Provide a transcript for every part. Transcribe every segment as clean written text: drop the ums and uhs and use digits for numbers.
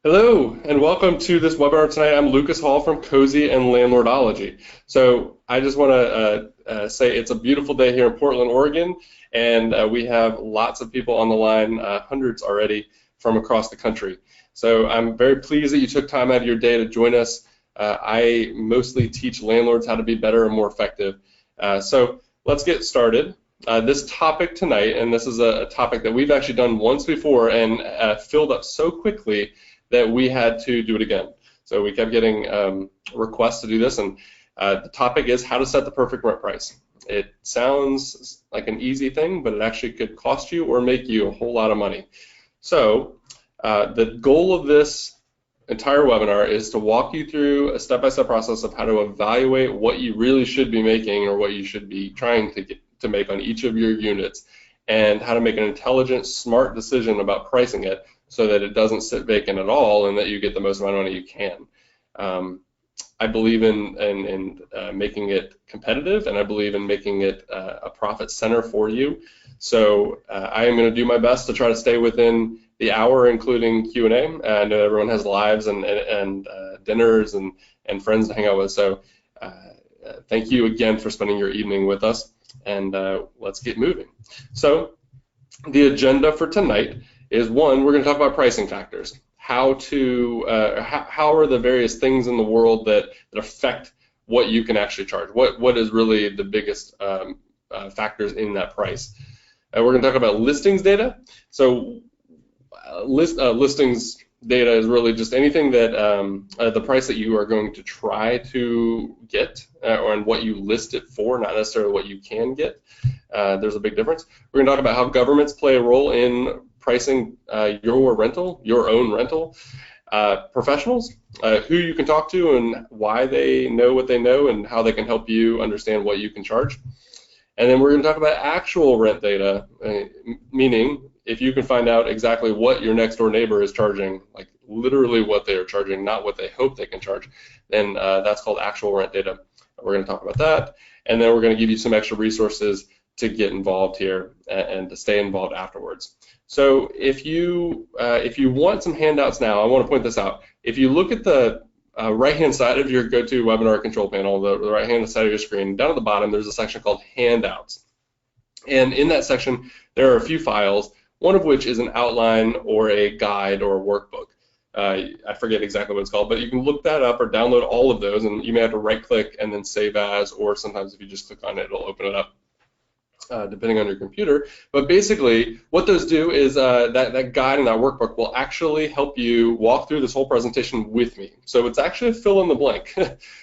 Hello, and welcome to this webinar tonight. I'm Lucas Hall from Cozy and Landlordology. So I just want to say it's a beautiful day here in Portland, Oregon, and we have lots of people on the line, hundreds already from across the country. So I'm very pleased that you took time out of your day to join us. I mostly teach landlords how to be better and more effective. So let's get started. This topic tonight, and this is a topic that we've actually done once before and filled up so quickly that we had to do it again. So we kept getting requests to do this, and the topic is how to set the perfect rent price. It sounds like an easy thing, but it actually could cost you or make you a whole lot of money. So the goal of this entire webinar is to walk you through a step-by-step process of how to evaluate what you really should be making or what you should be trying to make on each of your units, and how to make an intelligent, smart decision about pricing it so that it doesn't sit vacant at all and that you get the most amount of money you can. I believe in making it competitive, and I believe in making it a profit center for you. So I am going to do my best to try to stay within the hour, including Q&A. I know everyone has lives and dinners and friends to hang out with. So thank you again for spending your evening with us, and let's get moving. So the agenda for tonight is, one, we're going to talk about pricing factors. How are the various things in the world that affect what you can actually charge? What is really the biggest factors in that price? We're going to talk about listings data. So listings data is really just anything that the price that you are going to try to get and what you list it for, not necessarily what you can get. There's a big difference. We're going to talk about how governments play a role in pricing your own rental, professionals, who you can talk to and why they know what they know and how they can help you understand what you can charge. And then we're going to talk about actual rent data, meaning if you can find out exactly what your next door neighbor is charging, like literally what they are charging, not what they hope they can charge, then that's called actual rent data. We're going to talk about that, and then we're going to give you some extra resources to get involved here and to stay involved afterwards. So if you want some handouts now, I want to point this out. If you look at the right-hand side of your GoToWebinar control panel, the right-hand side of your screen, down at the bottom, there's a section called Handouts. And in that section, there are a few files, one of which is an outline or a guide or a workbook. I forget exactly what it's called, but you can look that up or download all of those, and you may have to right-click and then save as, or sometimes if you just click on it, it'll open it up. Depending on your computer. But basically, what those do is that guide and that workbook will actually help you walk through this whole presentation with me. So it's actually a fill in the blank.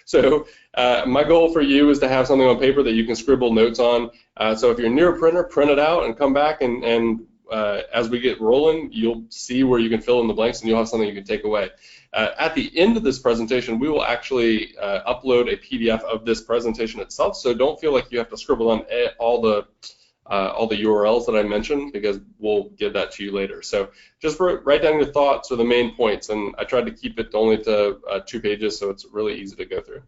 So my goal for you is to have something on paper that you can scribble notes on. So if you're near a printer, print it out and come back, and as we get rolling, you'll see where you can fill in the blanks and you'll have something you can take away. At the end of this presentation, we will actually upload a PDF of this presentation itself, so don't feel like you have to scribble on all the URLs that I mentioned, because we'll give that to you later. So just write down your thoughts or the main points, and I tried to keep it only to 2 pages, so it's really easy to go through.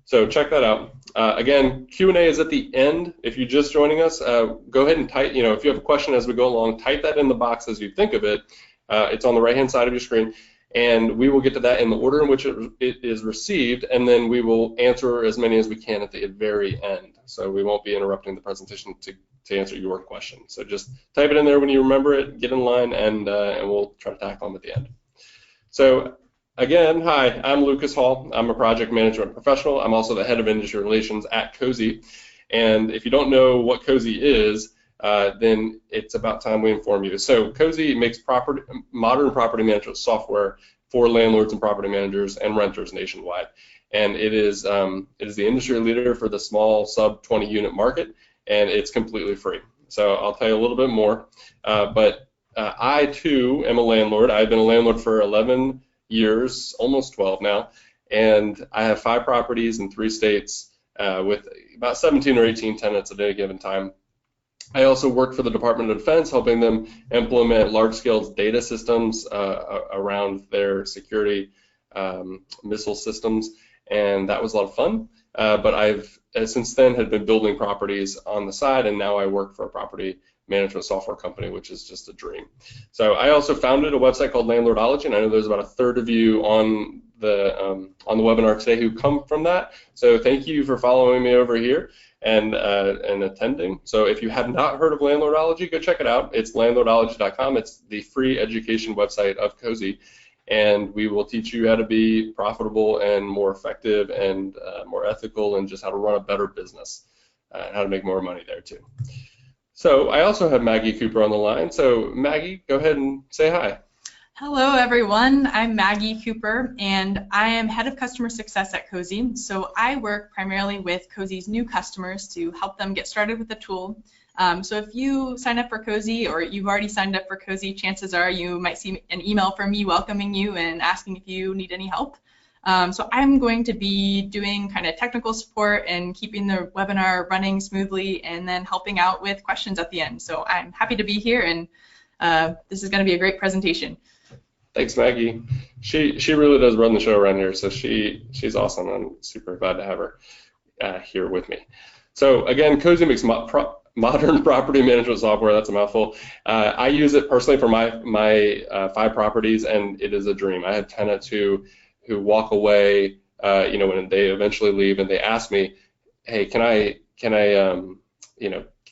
So check that out. Again, Q&A is at the end. If you're just joining us, go ahead and type, if you have a question as we go along, type that in the box as you think of it. It's on the right-hand side of your screen, and we will get to that in the order in which it is received, and then we will answer as many as we can at the very end. So we won't be interrupting the presentation to answer your question. So just type it in there when you remember it, get in line, and we'll try to tackle them at the end. So again, hi, I'm Lucas Hall. I'm a project management professional. I'm also the head of industry relations at Cozy. And if you don't know what Cozy is, then it's about time we inform you. So Cozy makes modern property management software for landlords and property managers and renters nationwide. And it is the industry leader for the small sub 20 unit market, and it's completely free. So I'll tell you a little bit more. But I too am a landlord. I've been a landlord for 11 years, almost 12 now, and I have 5 properties in 3 states with about 17 or 18 tenants at any given time. I also work for the Department of Defense, helping them implement large-scale data systems around their security missile systems, and that was a lot of fun. But I've since then had been building properties on the side, and now I work for a property management software company, which is just a dream. So I also founded a website called Landlordology, and I know there's about a third of you on the webinar today who come from that. So thank you for following me over here and attending. So if you have not heard of Landlordology, go check it out. It's landlordology.com. It's the free education website of Cozy, and we will teach you how to be profitable and more effective and more ethical, and just how to run a better business and how to make more money there too. So I also have Maggie Cooper on the line. So Maggie, go ahead and say hi. Hello everyone, I'm Maggie Cooper and I am head of customer success at Cozy. So I work primarily with Cozy's new customers to help them get started with the tool. So if you sign up for Cozy, or you've already signed up for Cozy, chances are you might see an email from me welcoming you and asking if you need any help. So I'm going to be doing kind of technical support and keeping the webinar running smoothly, and then helping out with questions at the end. So I'm happy to be here, and this is going to be a great presentation. Thanks, Maggie. She really does run the show around here, so she's awesome. I'm super glad to have her here with me. So again, Cozy makes modern property management software. That's a mouthful. I use it personally for my 5 properties, and it is a dream. I have tenants who walk away, when they eventually leave, and they ask me, hey, can I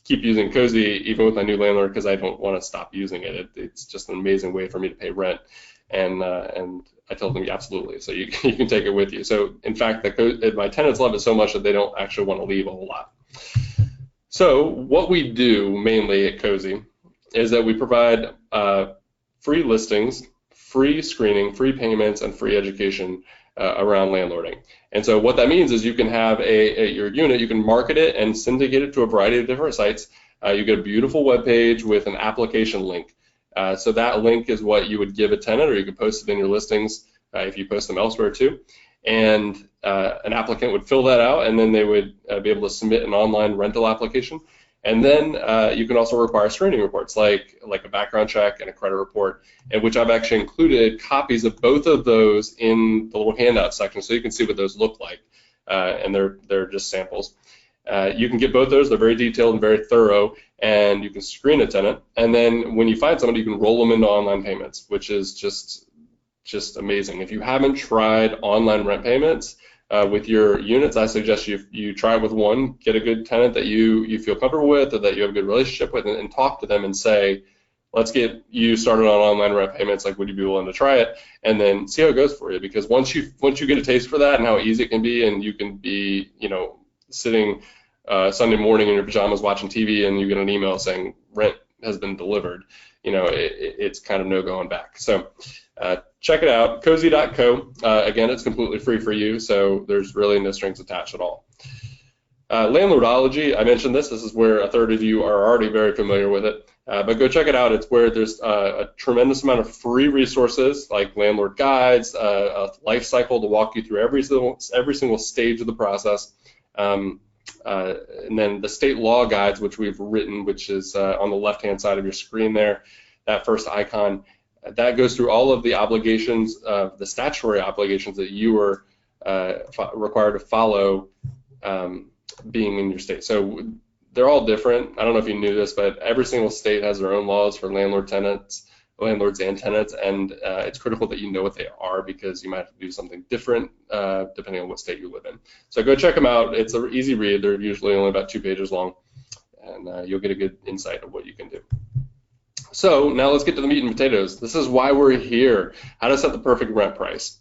keep using Cozy even with my new landlord, because I don't want to stop using it. It's just an amazing way for me to pay rent, and I told them, yeah, absolutely. So you can take it with you. So in fact, my tenants love it so much that they don't actually want to leave a whole lot. So what we do mainly at Cozy is that we provide free listings, free screening, free payments, and free education around landlording. And so what that means is you can have your unit, you can market it and syndicate it to a variety of different sites. You get a beautiful web page with an application link. So that link is what you would give a tenant, or you could post it in your listings if you post them elsewhere too. And an applicant would fill that out, and then they would be able to submit an online rental application. And then you can also require screening reports, like a background check and a credit report, in which I've actually included copies of both of those in the little handout section, so you can see what those look like, and they're just samples. You can get both those. They're very detailed and very thorough, and you can screen a tenant. And then when you find somebody, you can roll them into online payments, which is just amazing. If you haven't tried online rent payments with your units, I suggest you try it with one. Get a good tenant that you feel comfortable with, or that you have a good relationship with, and talk to them and say, let's get you started on online rent payments. Like, would you be willing to try it? And then see how it goes for you. Because once you get a taste for that and how easy it can be, and you can be sitting Sunday morning in your pajamas watching TV, and you get an email saying rent has been delivered, it's kind of no going back. So check it out, cozy.co. Again, it's completely free for you, so there's really no strings attached at all. Landlordology, I mentioned this is where a third of you are already very familiar with it, but go check it out. It's where there's a tremendous amount of free resources, like landlord guides, a life cycle to walk you through every single stage of the process, and then the state law guides, which we've written, which is on the left-hand side of your screen there, that first icon. That goes through all of the obligations, the statutory obligations that you are required to follow being in your state. So they're all different. I don't know if you knew this, but every single state has their own laws for landlords and tenants, and it's critical that you know what they are, because you might have to do something different depending on what state you live in. So go check them out. It's an easy read. They're usually only about 2 pages long, and you'll get a good insight of what you can do. So now let's get to the meat and potatoes. This is why we're here, how to set the perfect rent price.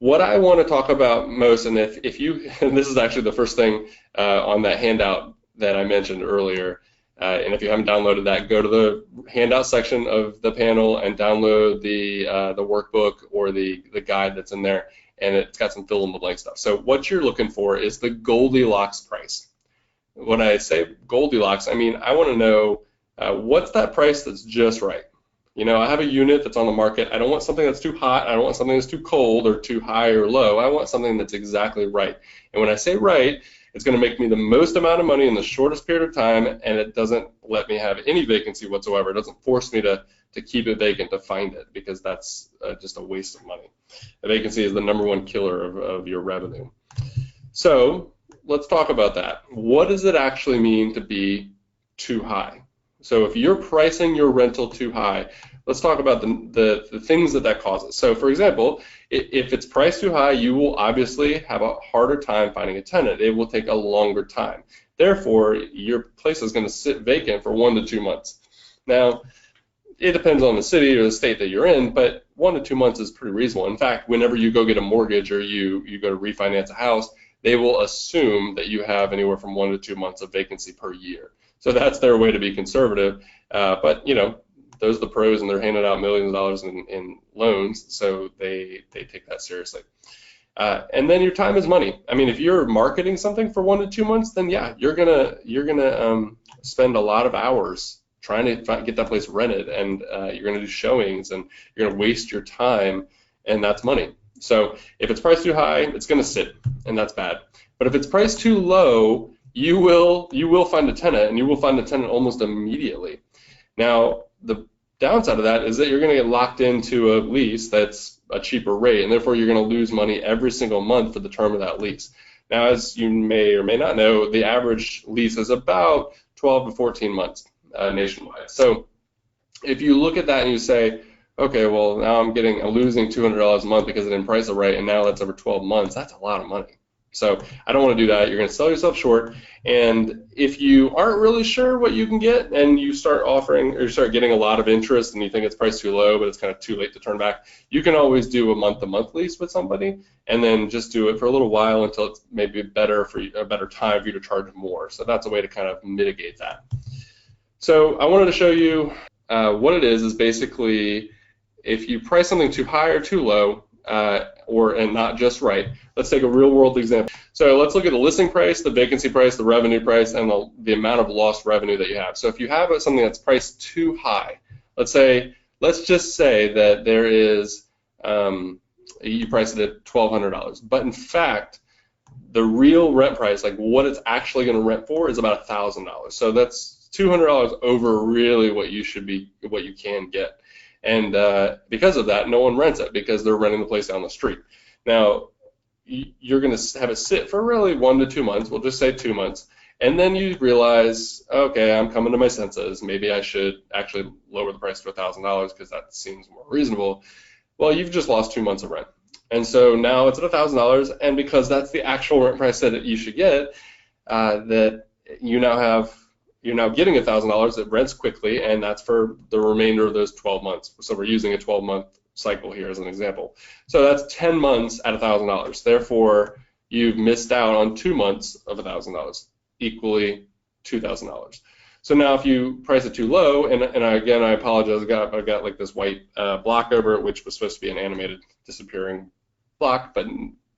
What I want to talk about most, and if you, and this is actually the first thing on that handout that I mentioned earlier, and if you haven't downloaded that, go to the handout section of the panel and download the workbook or the guide that's in there, and it's got some fill in the blank stuff. So what you're looking for is the Goldilocks price. When I say Goldilocks, I mean I want to know what's that price that's just right. I have a unit that's on the market. I don't want something that's too hot. I don't want something that's too cold or too high or low. I want something that's exactly right. And when I say right, it's going to make me the most amount of money in the shortest period of time, and it doesn't let me have any vacancy whatsoever. It doesn't force me to keep it vacant to find it, because that's just a waste of money. A vacancy is the #1 killer of your revenue. So let's talk about that. What does it actually mean to be too high? So if you're pricing your rental too high, let's talk about the things that causes. So for example, if it's priced too high, you will obviously have a harder time finding a tenant. It will take a longer time. Therefore, your place is going to sit vacant for 1 to 2 months. Now, it depends on the city or the state that you're in, but 1 to 2 months is pretty reasonable. In fact, whenever you go get a mortgage or you go to refinance a house, they will assume that you have anywhere from 1 to 2 months of vacancy per year. So that's their way to be conservative. But you know, those are the pros, and they're handing out millions of dollars in loans, so they take that seriously. And then your time is money. I mean, if you're marketing something for 1 to 2 months, then yeah, you're gonna spend a lot of hours trying to get that place rented, and you're gonna do showings, and you're gonna waste your time, and that's money. So if it's priced too high, it's gonna sit, and that's bad. But if it's priced too low, you will find a tenant, and you will find a tenant almost immediately. Now, the downside of that is that you're going to get locked into a lease that's a cheaper rate, and therefore you're going to lose money every single month for the term of that lease. Now, as you may or may not know, the average lease is about 12 to 14 months nationwide. So if you look at that and you say, okay, well, now I'm losing $200 a month because I didn't price it right, and now that's over 12 months, that's a lot of money. So I don't want to do that. You're going to sell yourself short, and if you aren't really sure what you can get, and you start offering or you start getting a lot of interest, and you think it's priced too low, but it's kind of too late to turn back, you can always do a month-to-month lease with somebody, and then just do it for a little while until it's maybe a better time for you to charge more. So that's a way to kind of mitigate that. So I wanted to show you what it is basically if you price something too high or too low, and not just right. Let's take a real world example. So let's look at the listing price, the vacancy price, the revenue price, and the amount of lost revenue that you have. So if you have something that's priced too high, let's just say that there is, you price it at $1,200, but in fact, the real rent price, like what it's actually going to rent for, is about $1,000. So that's $200 over really what you can get. And because of that, no one rents it because they're renting the place down the street. Now, you're going to have it sit for really 1 to 2 months. We'll just say 2 months. And then you realize, okay, I'm coming to my senses. Maybe I should actually lower the price to $1,000 because that seems more reasonable. Well, you've just lost 2 months of rent. And so now it's at $1,000. And because that's the actual rent price that you should get, that you're now getting $1,000 that rents quickly, and that's for the remainder of those 12 months. So we're using a 12-month cycle here as an example. So that's 10 months at $1,000. Therefore, you've missed out on 2 months of $1,000, equally $2,000. So now if you price it too low, and again, I apologize, I've got like this white block over it, which was supposed to be an animated disappearing block, but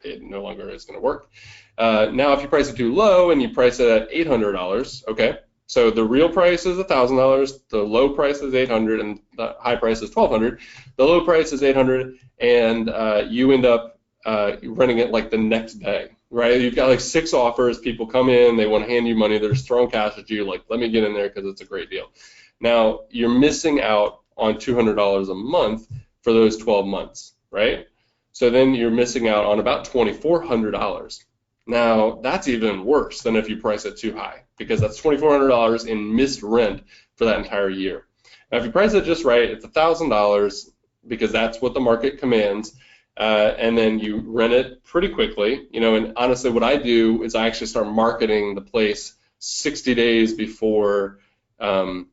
it no longer is going to work. Now if you price it too low and you price it at $800, okay, so the real price is $1,000, the low price is $800, and the high price is $1,200. The low price is $800, and you end up renting it like the next day, right? You've got like 6 offers, people come in, they want to hand you money, they're just throwing cash at you, like, let me get in there because it's a great deal. Now, you're missing out on $200 a month for those 12 months, right? So then you're missing out on about $2,400. Now, that's even worse than if you price it too high, because that's $2,400 in missed rent for that entire year. Now, if you price it just right, it's $1,000 because that's what the market commands, and then you rent it pretty quickly. You know, and honestly, what I do is I actually start marketing the place 60 days before I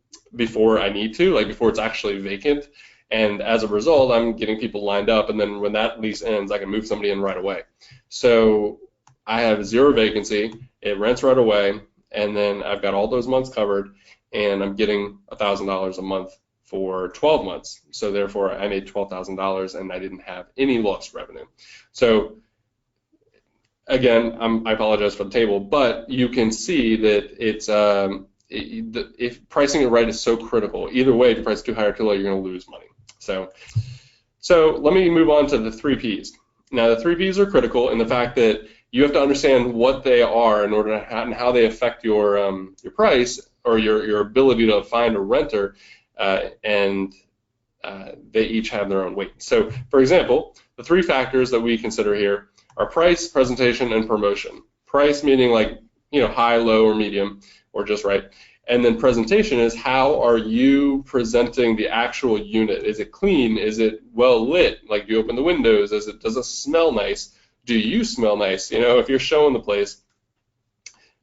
need to, like before it's actually vacant. And as a result, I'm getting people lined up, and then when that lease ends, I can move somebody in right away. So I have 0 vacancy, it rents right away, and then I've got all those months covered, and I'm getting $1,000 a month for 12 months. So therefore, I made $12,000, and I didn't have any lost revenue. So again, I apologize for the table, but you can see that it's if pricing it right is so critical. Either way, if you price too high or too low, you're going to lose money. So let me move on to the 3 Ps. Now, the 3 Ps are critical in the fact that you have to understand what they are in order to and how they affect your price or your ability to find a renter, and they each have their own weight. So, for example, the 3 factors that we consider here are price, presentation, and promotion. Price meaning like, you know, high, low, or medium, or just right, And then presentation is, how are you presenting the actual unit? Is it clean? Is it well lit? Like, do you open the windows? Does it smell nice? Do you smell nice? You know, if you're showing the place,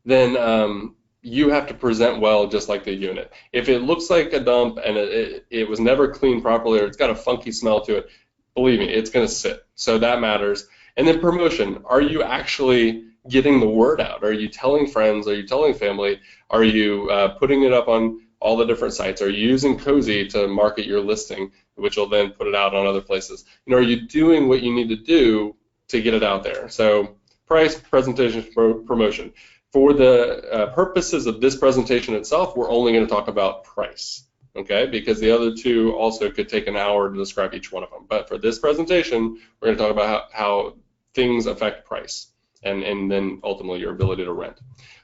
then you have to present well, just like the unit. If it looks like a dump and it was never cleaned properly, or it's got a funky smell to it, believe me, it's going to sit. So that matters. And then promotion. Are you actually getting the word out? Are you telling friends? Are you telling family? Are you putting it up on all the different sites? Are you using Cozy to market your listing, which will then put it out on other places? You know, are you doing what you need to do to get it out there? So price, presentation, promotion. For the purposes of this presentation itself, we're only going to talk about price, okay? Because the other two also could take an hour to describe each one of them. But for this presentation, we're going to talk about how things affect price, and then ultimately your ability to rent.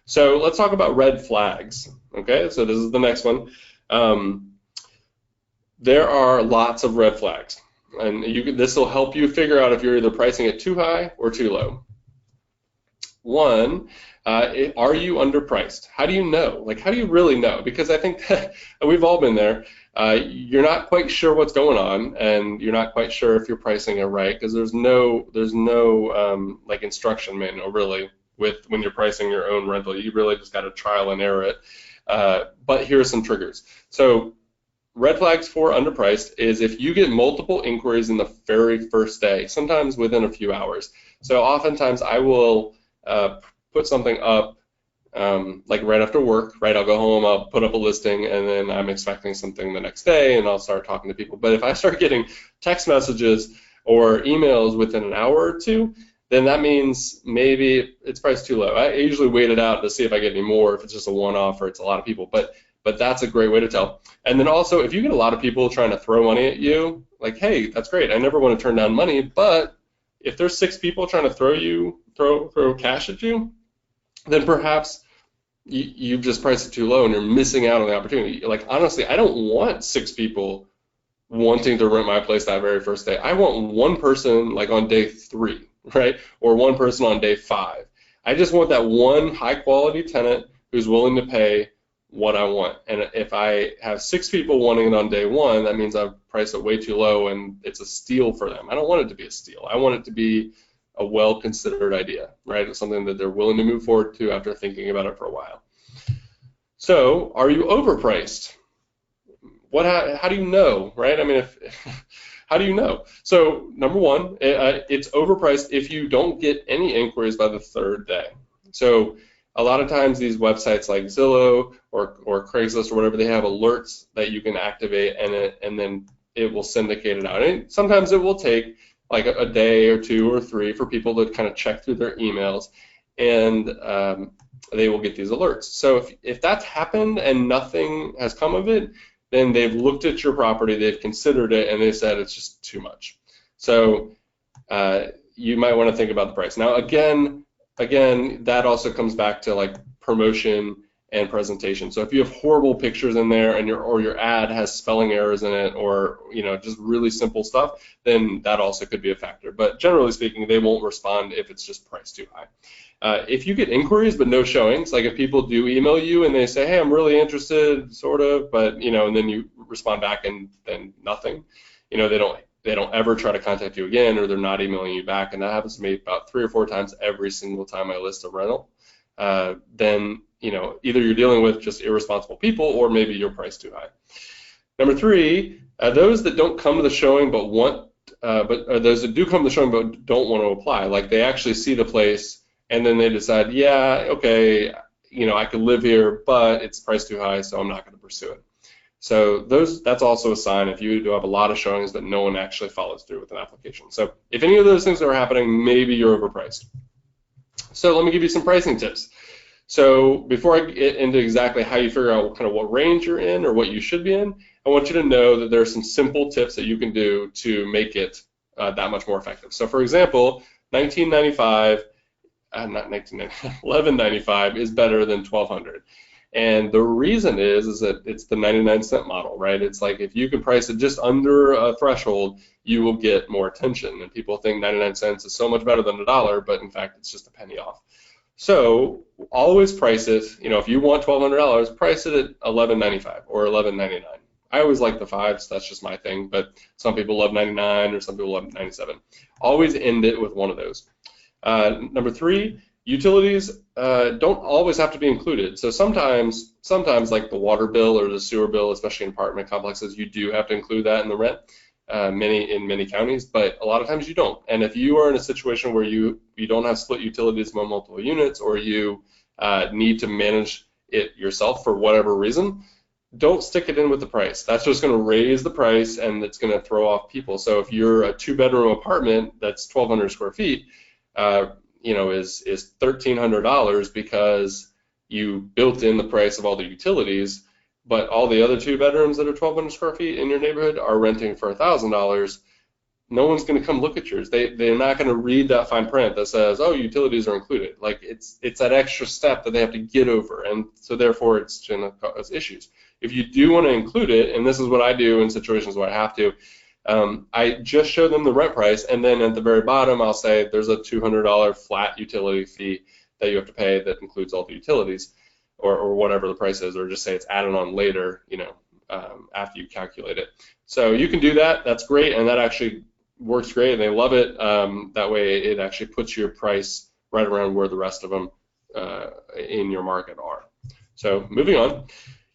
So let's talk about red flags, okay? So this is the next one. There are lots of red flags, and this will help you figure out if you're either pricing it too high or too low. One, are you underpriced? How do you know? Like, how do you really know? Because I think that we've all been there. You're not quite sure what's going on, and you're not quite sure if you're pricing it right, because there's no like instruction manual really when you're pricing your own rental. You really just got to trial and error it. But here are some triggers. So red flags for underpriced is if you get multiple inquiries in the very first day, sometimes within a few hours. So oftentimes I will put something up like right after work, right? I'll go home, I'll put up a listing, and then I'm expecting something the next day, and I'll start talking to people. But if I start getting text messages or emails within an hour or two, then that means maybe it's priced too low. I usually wait it out to see if I get any more, if it's just a one-off or it's a lot of people. But that's a great way to tell. And then also, if you get a lot of people trying to throw money at you, like, hey, that's great. I never want to turn down money, but if there's 6 people trying to throw cash at you, then perhaps you've just priced it too low and you're missing out on the opportunity. Like, honestly, I don't want 6 people wanting to rent my place that very first day. I want one person like on day 3, right? Or one person on day 5. I just want that one high quality tenant who's willing to pay what I want. And if I have 6 people wanting it on day 1, that means I've priced it way too low and it's a steal for them. I don't want it to be a steal. I want it to be a well-considered idea, right? It's something that they're willing to move forward to after thinking about it for a while. So, are you overpriced? How do you know, right? I mean, how do you know? So, number one, it's overpriced if you don't get any inquiries by the 3rd day. So, a lot of times these websites like Zillow or Craigslist or whatever, they have alerts that you can activate, and then it will syndicate it out. And sometimes it will take like a day or 2 or 3 for people to kind of check through their emails, and they will get these alerts. So if that's happened and nothing has come of it, then they've looked at your property, they've considered it, and they said it's just too much. So you might want to think about the price. Now, again, that also comes back to like promotion and presentation. So if you have horrible pictures in there and your ad has spelling errors in it, or just really simple stuff, then that also could be a factor. But generally speaking, they won't respond if it's just priced too high. If you get inquiries but no showings, like if people do email you and they say, hey, I'm really interested, sort of, but and then you respond back and then nothing, they don't ever try to contact you again, or they're not emailing you back, and that happens to me about 3 or 4 times every single time I list a rental, then either you're dealing with just irresponsible people, or maybe you're priced too high. Number 3, those that don't come to the showing but those that do come to the showing but don't want to apply, like they actually see the place and then they decide, yeah, okay, I could live here, but it's priced too high, so I'm not going to pursue it. So that's also a sign if you do have a lot of showings that no one actually follows through with an application. So if any of those things are happening, maybe you're overpriced. So let me give you some pricing tips. So before I get into exactly how you figure out kind of what range you're in or what you should be in, I want you to know that there are some simple tips that you can do to make it that much more effective. So for example, $11.95 is better than $1,200. And the reason is that it's the 99-cent model, right? It's like if you can price it just under a threshold, you will get more attention. And people think 99 cents is so much better than $1, but in fact, it's just a penny off. So always price it, if you want $1,200, price it at $1,195 or $1,199. I always like the fives, that's just my thing, but some people love 99 or some people love 97. Always end it with one of those. Number 3, utilities don't always have to be included. So sometimes like the water bill or the sewer bill, especially in apartment complexes, you do have to include that in the rent. In many counties, but a lot of times you don't. And if you are in a situation where you don't have split utilities among multiple units, or you need to manage it yourself for whatever reason, don't stick it in with the price. That's just going to raise the price and it's going to throw off people. So if you're a 2-bedroom apartment that's 1,200 square feet, is $1,300 because you built in the price of all the utilities, but all the other 2 bedrooms that are 1,200 square feet in your neighborhood are renting for $1,000, no one's going to come look at yours. They're not going to read that fine print that says, oh, utilities are included. Like it's that extra step that they have to get over, and so therefore it's going to cause issues. If you do want to include it, and this is what I do in situations where I have to, I just show them the rent price, and then at the very bottom I'll say there's a $200 flat utility fee that you have to pay that includes all the utilities, or whatever the price is, or just say it's added on later, after you calculate it. So you can do that. That's great, and that actually works great, and they love it. That way it actually puts your price right around where the rest of them in your market are. So moving on,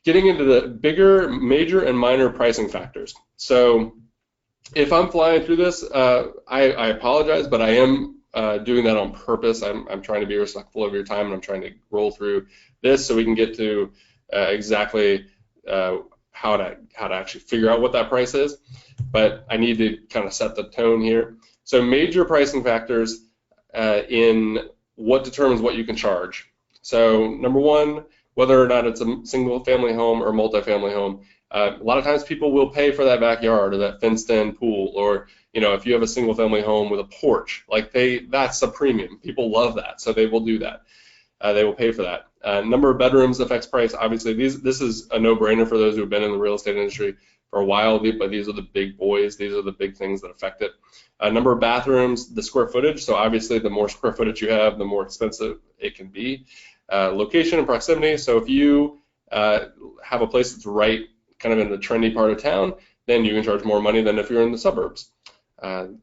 getting into the bigger, major, and minor pricing factors. So if I'm flying through this, I apologize, but I am doing that on purpose. I'm trying to be respectful of your time, and I'm trying to roll through this so we can get to exactly how to actually figure out what that price is. But I need to kind of set the tone here. So major pricing factors in what determines what you can charge. So number 1, whether or not it's a single family home or multifamily home. A lot of times people will pay for that backyard or that fenced-in pool, or if you have a single-family home with a porch, that's a premium. People love that, so they will do that. They will pay for that. Number of bedrooms affects price. Obviously, this is a no-brainer for those who have been in the real estate industry for a while, but these are the big boys. These are the big things that affect it. Number of bathrooms, the square footage. So obviously, the more square footage you have, the more expensive it can be. Location and proximity. So if you have a place that's right kind of in the trendy part of town, then you can charge more money than if you're in the suburbs.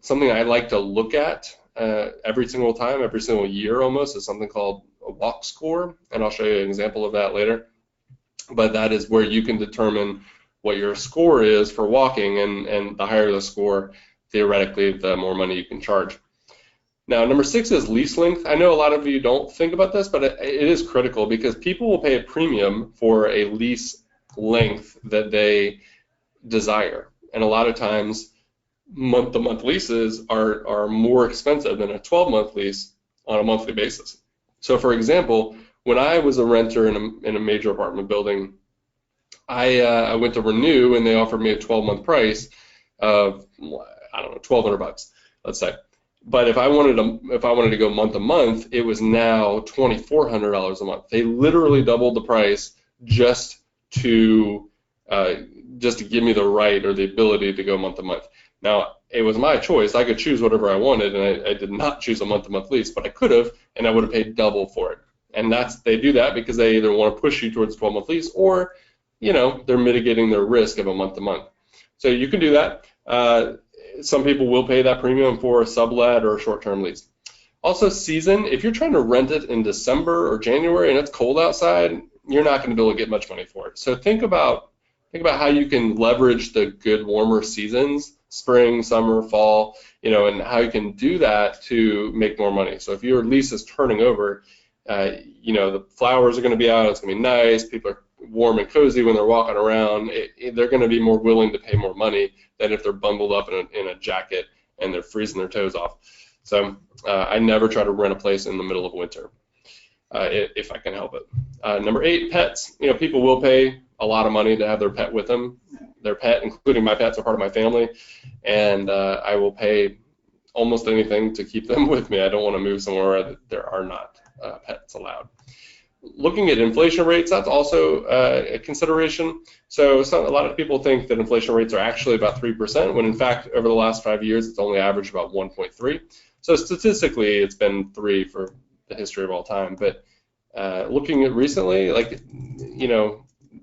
Something I like to look at every single time, every single year almost, is something called a walk score, and I'll show you an example of that later. But that is where you can determine what your score is for walking, and the higher the score, theoretically, the more money you can charge. Now, number 6 is lease length. I know a lot of you don't think about this, but it is critical because people will pay a premium for a lease length that they desire, and a lot of times month-to-month leases are more expensive than a 12-month lease on a monthly basis. So for example, when I was a renter in a major apartment building, I went to renew, and they offered me a 12-month price of, I don't know, $1,200, let's say. But if I wanted to go month to month, it was now $2,400 a month. They literally doubled the price just to give me the right or the ability to go month to month. Now, it was my choice. I could choose whatever I wanted, and I did not choose a month-to-month lease, but I could have, and I would have paid double for it. And they do that because they either want to push you towards a 12-month lease, or they're mitigating their risk of a month-to-month. So you can do that. Some people will pay that premium for a sublet or a short-term lease. Also, season. If you're trying to rent it in December or January and it's cold outside, you're not going to be able to get much money for it. So think about how you can leverage the good warmer seasons, spring, summer, fall, and how you can do that to make more money. So if your lease is turning over, the flowers are going to be out, it's going to be nice, people are warm and cozy when they're walking around, they're going to be more willing to pay more money than if they're bundled up in a jacket and they're freezing their toes off. So I never try to rent a place in the middle of winter if I can help it. Number 8, pets. People will pay a lot of money to have their pet with them. Their pet, including my pets, are part of my family, and I will pay almost anything to keep them with me. I don't want to move somewhere where there are not pets allowed. Looking at inflation rates, that's also a consideration. So a lot of people think that inflation rates are actually about 3%, when in fact, over the last 5 years, it's only averaged about 1.3. So statistically, it's been 3 for the history of all time. But looking at recently, like,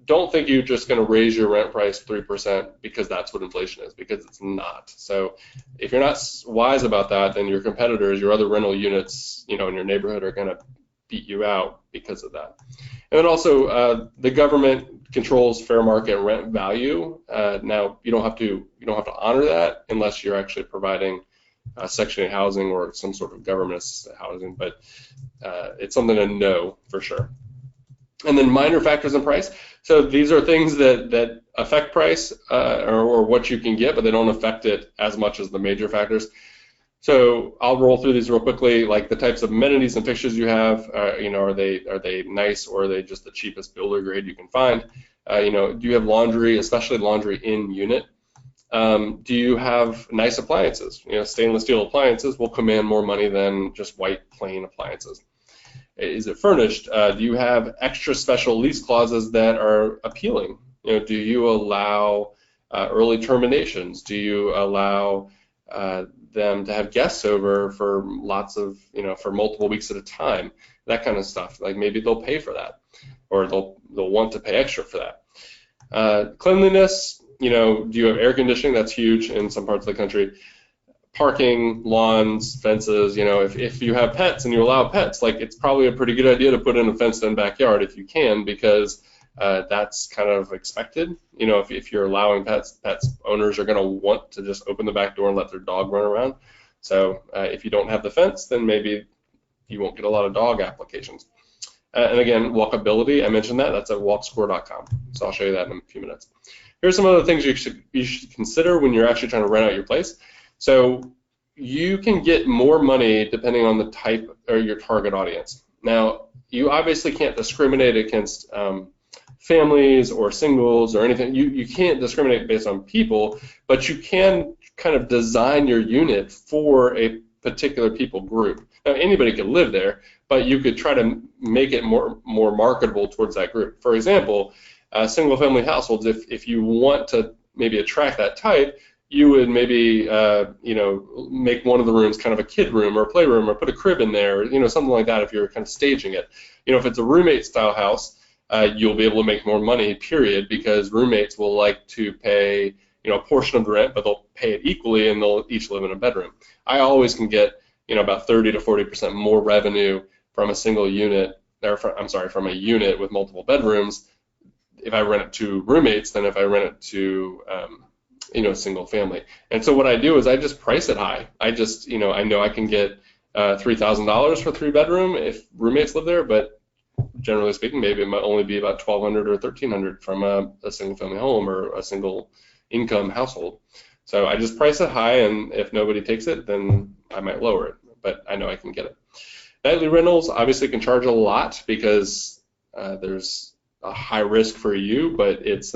don't think you're just going to raise your rent price 3% because that's what inflation is, because it's not. So if you're not wise about that, then your competitors, your other rental units, in your neighborhood are going to beat you out because of that. And then also, the government controls fair market rent value. Now you don't have to honor that unless you're actually providing Section 8 housing or some sort of government assisted housing, but it's something to know for sure. And then minor factors in price. So these are things that affect price or what you can get, but they don't affect it as much as the major factors. So I'll roll through these real quickly, like the types of amenities and fixtures you have. Are they nice, or are they just the cheapest builder grade you can find? Do you have laundry, especially laundry in unit? Do you have nice appliances? Stainless steel appliances will command more money than just white plain appliances. Is it furnished? Do you have extra special lease clauses that are appealing? Do you allow early terminations? Do you allow them to have guests over for lots of, for multiple weeks at a time? That kind of stuff. Like maybe they'll pay for that, or they'll want to pay extra for that. Cleanliness. Do you have air conditioning? That's huge in some parts of the country. Parking, lawns, fences. If you have pets and you allow pets, like it's probably a pretty good idea to put in a fenced-in backyard if you can, because that's kind of expected. If you're allowing pets owners are going to want to just open the back door and let their dog run around. So if you don't have the fence, then maybe you won't get a lot of dog applications. And again, walkability, I mentioned that. That's at walkscore.com. So I'll show you that in a few minutes. Here's some other things you should consider when you're actually trying to rent out your place. So you can get more money depending on the type or your target audience. Now, you obviously can't discriminate against families or singles or anything. You can't discriminate based on people, but you can kind of design your unit for a particular people group. Now, anybody could live there, but you could try to make it more marketable towards that group. For example, single-family households, if you want to maybe attract that type, you would maybe make one of the rooms kind of a kid room or a playroom, or put a crib in there, something like that if you're kind of staging it. If it's a roommate-style house, you'll be able to make more money, period, because roommates will like to pay a portion of the rent, but they'll pay it equally, and they'll each live in a bedroom. I always can get about 30 to 40% more revenue from a single unit, or from a unit with multiple bedrooms if I rent it to roommates than if I rent it to single family. And so what I do is I just price it high. I just I know I can get $3,000 for 3-bedroom if roommates live there, but generally speaking, maybe it might only be about $1,200 or $1,300 from a single family home or a single income household. So I just price it high, and if nobody takes it, then I might lower it, but I know I can get it. Nightly rentals obviously can charge a lot because there's a high risk for you, but it's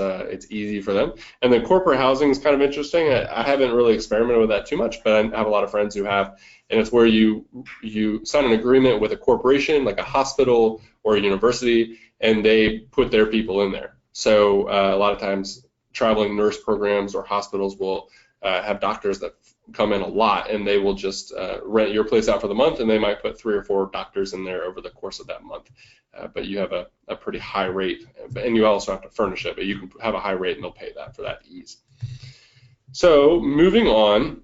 easy for them. And then corporate housing is kind of interesting. I haven't really experimented with that too much, but I have a lot of friends who have, and it's where you sign an agreement with a corporation, like a hospital or a university, and they put their people in there. So a lot of times traveling nurse programs or hospitals will have doctors that come in a lot, and they will just rent your place out for the month, and they might put 3 or 4 doctors in there over the course of that month. But you have a pretty high rate, and you also have to furnish it, but you can have a high rate and they'll pay that for that ease. So moving on,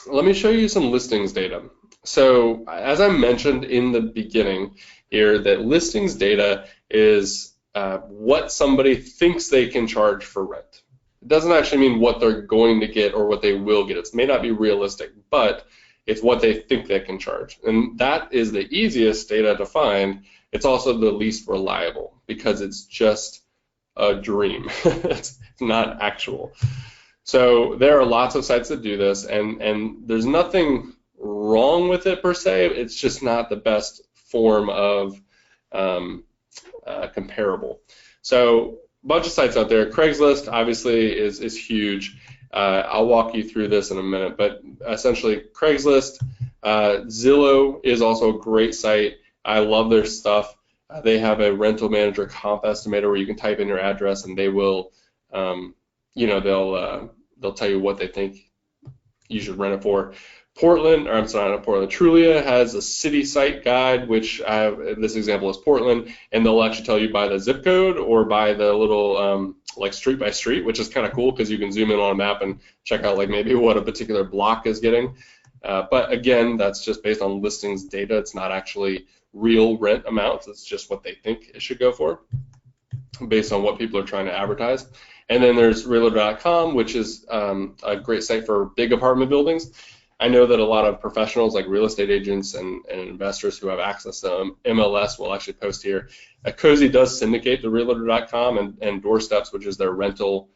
let me show you some listings data. So as I mentioned in the beginning here, that listings data is what somebody thinks they can charge for rent. It doesn't actually mean what they're going to get or what they will get. It may not be realistic, but it's what they think they can charge. And that is the easiest data to find. It's also the least reliable because it's just a dream. It's not actual. So there are lots of sites that do this, and there's nothing wrong with it per se. It's just not the best form of comparable. So a bunch of sites out there. Craigslist obviously is huge. I'll walk you through this in a minute, but essentially Craigslist, Zillow is also a great site. I love their stuff. They have a rental manager comp estimator where you can type in your address and they will, they'll tell you what they think you should rent it for. Portland, or I'm sorry, not Portland, Trulia has a city site guide, which I have, this example is Portland, and they'll actually tell you by the zip code or by the little like street by street, which is kind of cool because you can zoom in on a map and check out like maybe what a particular block is getting. But again, that's just based on listings data. It's not actually real rent amounts. It's just what they think it should go for based on what people are trying to advertise. And then there's realtor.com, which is a great site for big apartment buildings. I know that a lot of professionals like real estate agents and investors who have access to MLS will actually post here. Cozy does syndicate the realtor.com and Doorsteps, which is their rental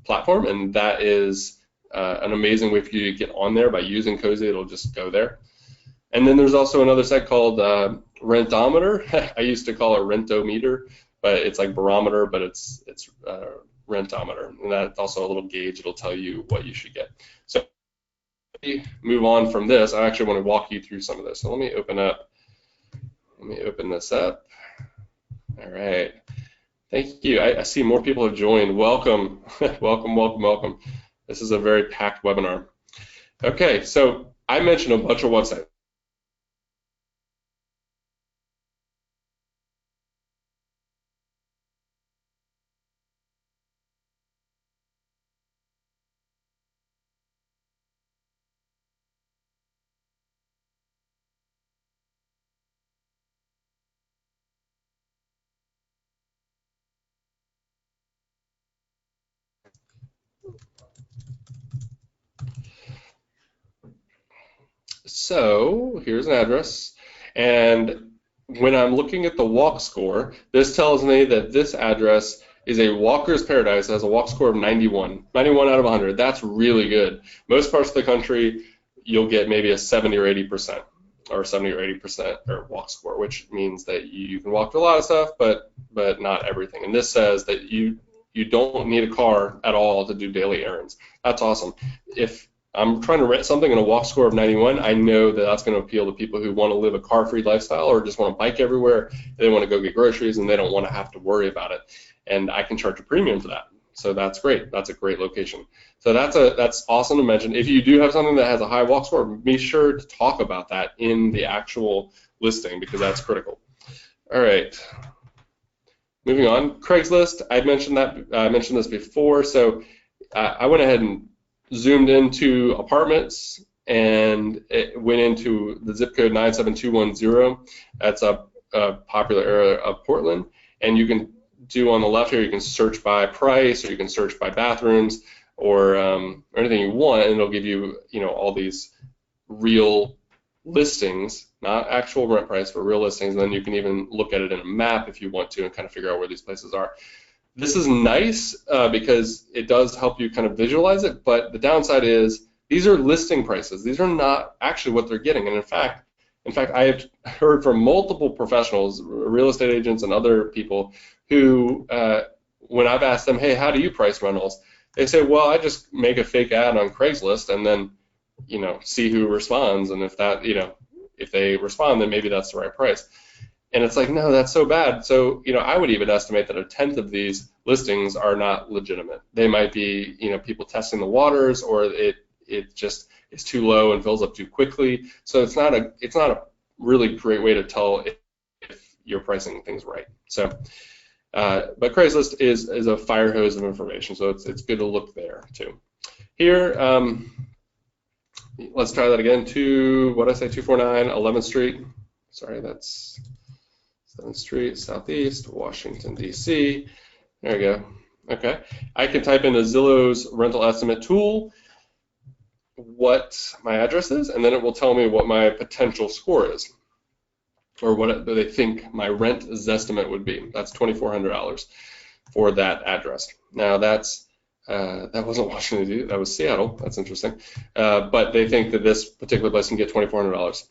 platform, and that is an amazing way for you to get on there by using Cozy. It'll just go there. And then there's also another site called Rentometer. I used to call it Rentometer, but it's like barometer, but it's Rentometer, and that's also a little gauge. It'll tell you what you should get. So move on from this. I actually want to walk you through some of this. So let me open this up. All right. Thank you. I see more people have joined. Welcome. welcome. This is a very packed webinar. Okay, so I mentioned a bunch of websites. So here's an address, and when I'm looking at the walk score, this tells me that this address is a walker's paradise. It has a walk score of 91 out of 100. That's really good. Most parts of the country, you'll get maybe a 70 or 80%, or 70 or 80% or walk score, which means that you can walk to a lot of stuff, but not everything. And this says that you don't need a car at all to do daily errands. That's awesome. If I'm trying to rent something in a walk score of 91, I know that that's going to appeal to people who want to live a car-free lifestyle or just want to bike everywhere. They want to go get groceries and they don't want to have to worry about it. And I can charge a premium for that. So that's great. That's a great location. So that's awesome to mention. If you do have something that has a high walk score, be sure to talk about that in the actual listing because that's critical. All right. Moving on, Craigslist. I mentioned this before. So I went ahead and zoomed into apartments and it went into the zip code 97210. That's a popular area of Portland. And you can do on the left here, you can search by price or you can search by bathrooms or anything you want, and it'll give you, all these real listings, not actual rent price, but real listings. And then you can even look at it in a map if you want to and kind of figure out where these places are. This is nice because it does help you kind of visualize it, but the downside is these are listing prices. These are not actually what they're getting. And in fact, I have heard from multiple professionals, real estate agents and other people who, when I've asked them, hey, how do you price rentals? They say, well, I just make a fake ad on Craigslist and then, see who responds. And if that, if they respond, then maybe that's the right price. And it's like, no, that's so bad. So, I would even estimate that 1/10 of these listings are not legitimate. They might be, people testing the waters, or it just is too low and fills up too quickly. So it's not a really great way to tell if you're pricing things right. So, but Craigslist is a fire hose of information. So it's good to look there too. Here, let's try that again. 249 11th Street. Sorry, that's 7th Street, Southeast, Washington, D.C. There we go. Okay. I can type in a Zillow's rental estimate tool what my address is, and then it will tell me what my potential score is, or what they think my rent estimate would be. That's $2,400 for that address. Now that wasn't Washington, D.C., that was Seattle. That's interesting. But they think that this particular place can get $2,400.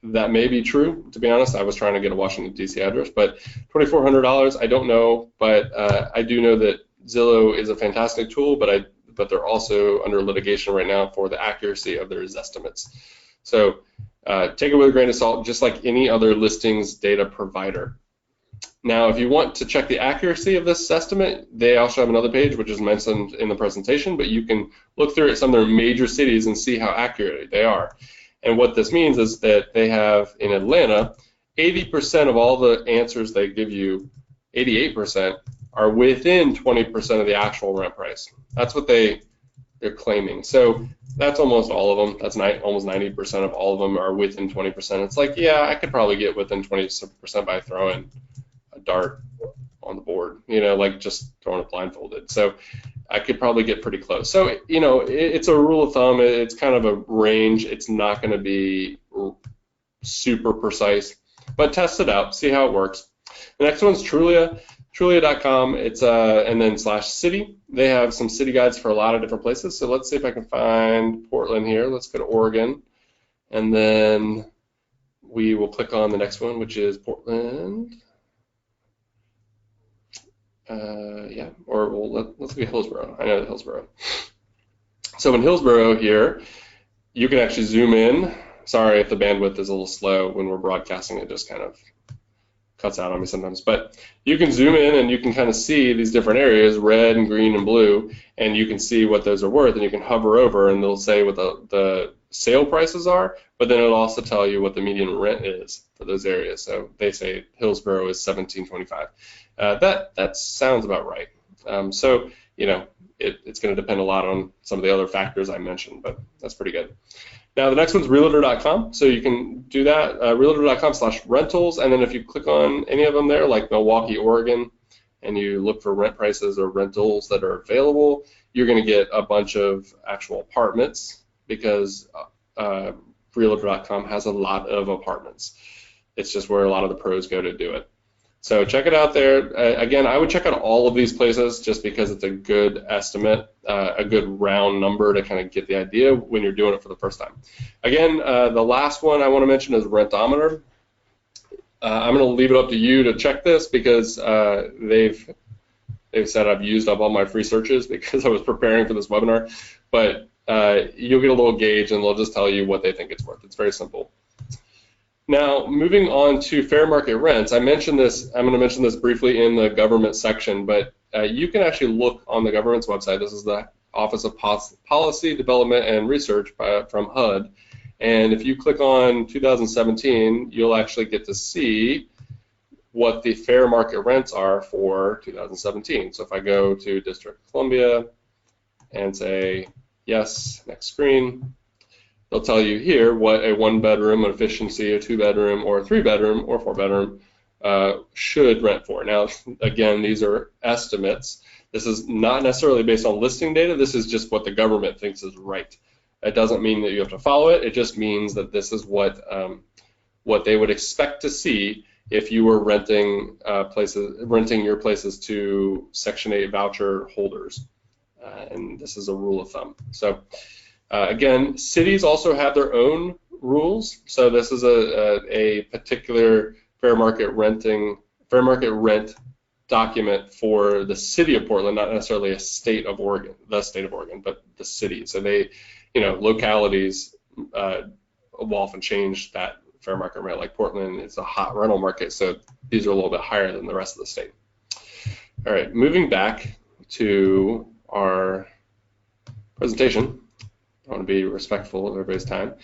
That may be true, to be honest. I was trying to get a Washington, D.C. address, but $2,400, I don't know. But I do know that Zillow is a fantastic tool, but they're also under litigation right now for the accuracy of their estimates. So take it with a grain of salt, just like any other listings data provider. Now, if you want to check the accuracy of this estimate, they also have another page, which is mentioned in the presentation, but you can look through at some of their major cities and see how accurate they are. And what this means is that they have, in Atlanta, 80% of all the answers they give you, 88%, are within 20% of the actual rent price. That's what they're claiming. So that's almost all of them. That's almost 90% of all of them are within 20%. It's like, yeah, I could probably get within 20% by throwing a dart on the board, you know, like just throwing it blindfolded. So I could probably get pretty close. So, you know, it's a rule of thumb. It's kind of a range. It's not going to be super precise, but test it out, see how it works. The next one's Trulia. Trulia.com, it's and then /city. They have some city guides for a lot of different places. So let's see if I can find Portland here. Let's go to Oregon, and then we will click on the next one, which is Portland. Yeah, or let's look at Hillsborough. I know Hillsborough. So in Hillsborough here, you can actually zoom in. Sorry if the bandwidth is a little slow when we're broadcasting. It just kind of cuts out on me sometimes, but you can zoom in and you can kind of see these different areas, red and green and blue, and you can see what those are worth, and you can hover over and they'll say what the sale prices are, but then it'll also tell you what the median rent is for those areas. So they say Hillsborough is $17.25. That sounds about right. So, you know, it's going to depend a lot on some of the other factors I mentioned, but that's pretty good. Now, the next one's realtor.com, so you can do that, realtor.com/rentals, and then if you click on any of them there, like Milwaukee, Oregon, and you look for rent prices or rentals that are available, you're going to get a bunch of actual apartments because realtor.com has a lot of apartments. It's just where a lot of the pros go to do it. So check it out there. Again, I would check out all of these places just because it's a good estimate, a good round number to kind of get the idea when you're doing it for the first time. Again, the last one I want to mention is Rentometer. I'm going to leave it up to you to check this because they've said I've used up all my free searches because I was preparing for this webinar. But you'll get a little gauge and they'll just tell you what they think it's worth. It's very simple. Now, moving on to fair market rents, I mentioned this. I'm going to mention this briefly in the government section, but you can actually look on the government's website. This is the Office of Policy Development and Research from HUD, and if you click on 2017, you'll actually get to see what the fair market rents are for 2017. So if I go to District of Columbia and say yes, next screen, they'll tell you here what a 1-bedroom, an efficiency, a 2-bedroom, or a 3-bedroom, or 4-bedroom should rent for. Now, again, these are estimates. This is not necessarily based on listing data. This is just what the government thinks is right. It doesn't mean that you have to follow it. It just means that this is what they would expect to see if you were renting your places to Section 8 voucher holders. And this is a rule of thumb. So. Again, cities also have their own rules. So this is a particular fair market rent document for the city of Portland, not necessarily the state of Oregon, but the city. So they, you know, localities will often change that fair market rent. Like Portland is a hot rental market, so these are a little bit higher than the rest of the state. All right, moving back to our presentation. I want to be respectful of everybody's time.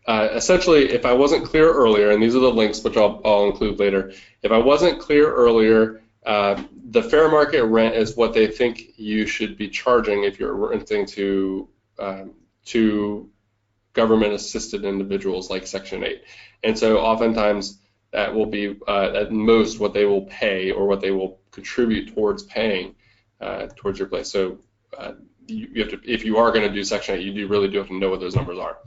Essentially, if I wasn't clear earlier, and these are the links which I'll include later, if I wasn't clear earlier, the fair market rent is what they think you should be charging if you're renting to government-assisted individuals like Section 8. And so oftentimes that will be at most what they will pay or what they will contribute towards paying towards your place. So you have to, if you are going to do Section 8, you really do have to know what those numbers are.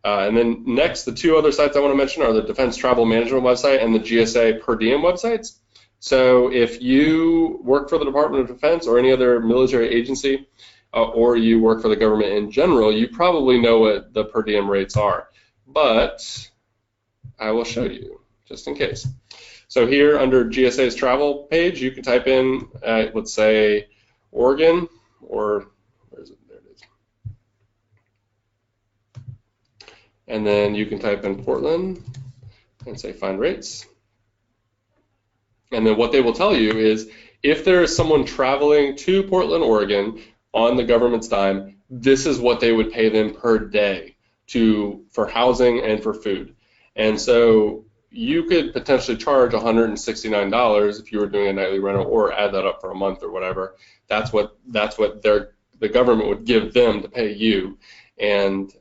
And then next, the two other sites I want to mention are the Defense Travel Management website and the GSA per diem websites. So if you work for the Department of Defense or any other military agency, or you work for the government in general, you probably know what the per diem rates are. But I will show you, just in case. So here under GSA's travel page, you can type in, let's say, Oregon, or where is it? There it is. And then you can type in Portland, and say find rates. And then what they will tell you is if there is someone traveling to Portland, Oregon on the government's dime, this is what they would pay them per day for housing and for food. And so you could potentially charge $169 if you were doing a nightly rental, or add that up for a month or whatever. That's what the government would give them to pay you, and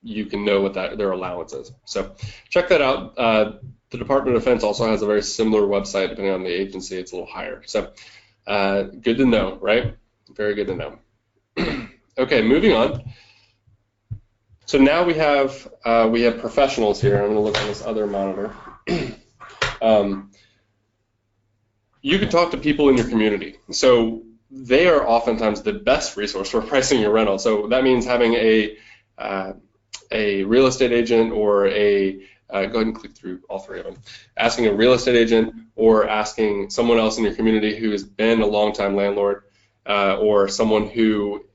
you can know what their allowance is. So check that out. The Department of Defense also has a very similar website. Depending on the agency, it's a little higher. So good to know, right? Very good to know. Okay, moving on. So now we have professionals here. I'm going to look on this other monitor. You can talk to people in your community. So they are oftentimes the best resource for pricing your rental. So that means having a real estate agent, or go ahead and click through all three of them. Asking a real estate agent, or asking someone else in your community who has been a long-time landlord, or someone who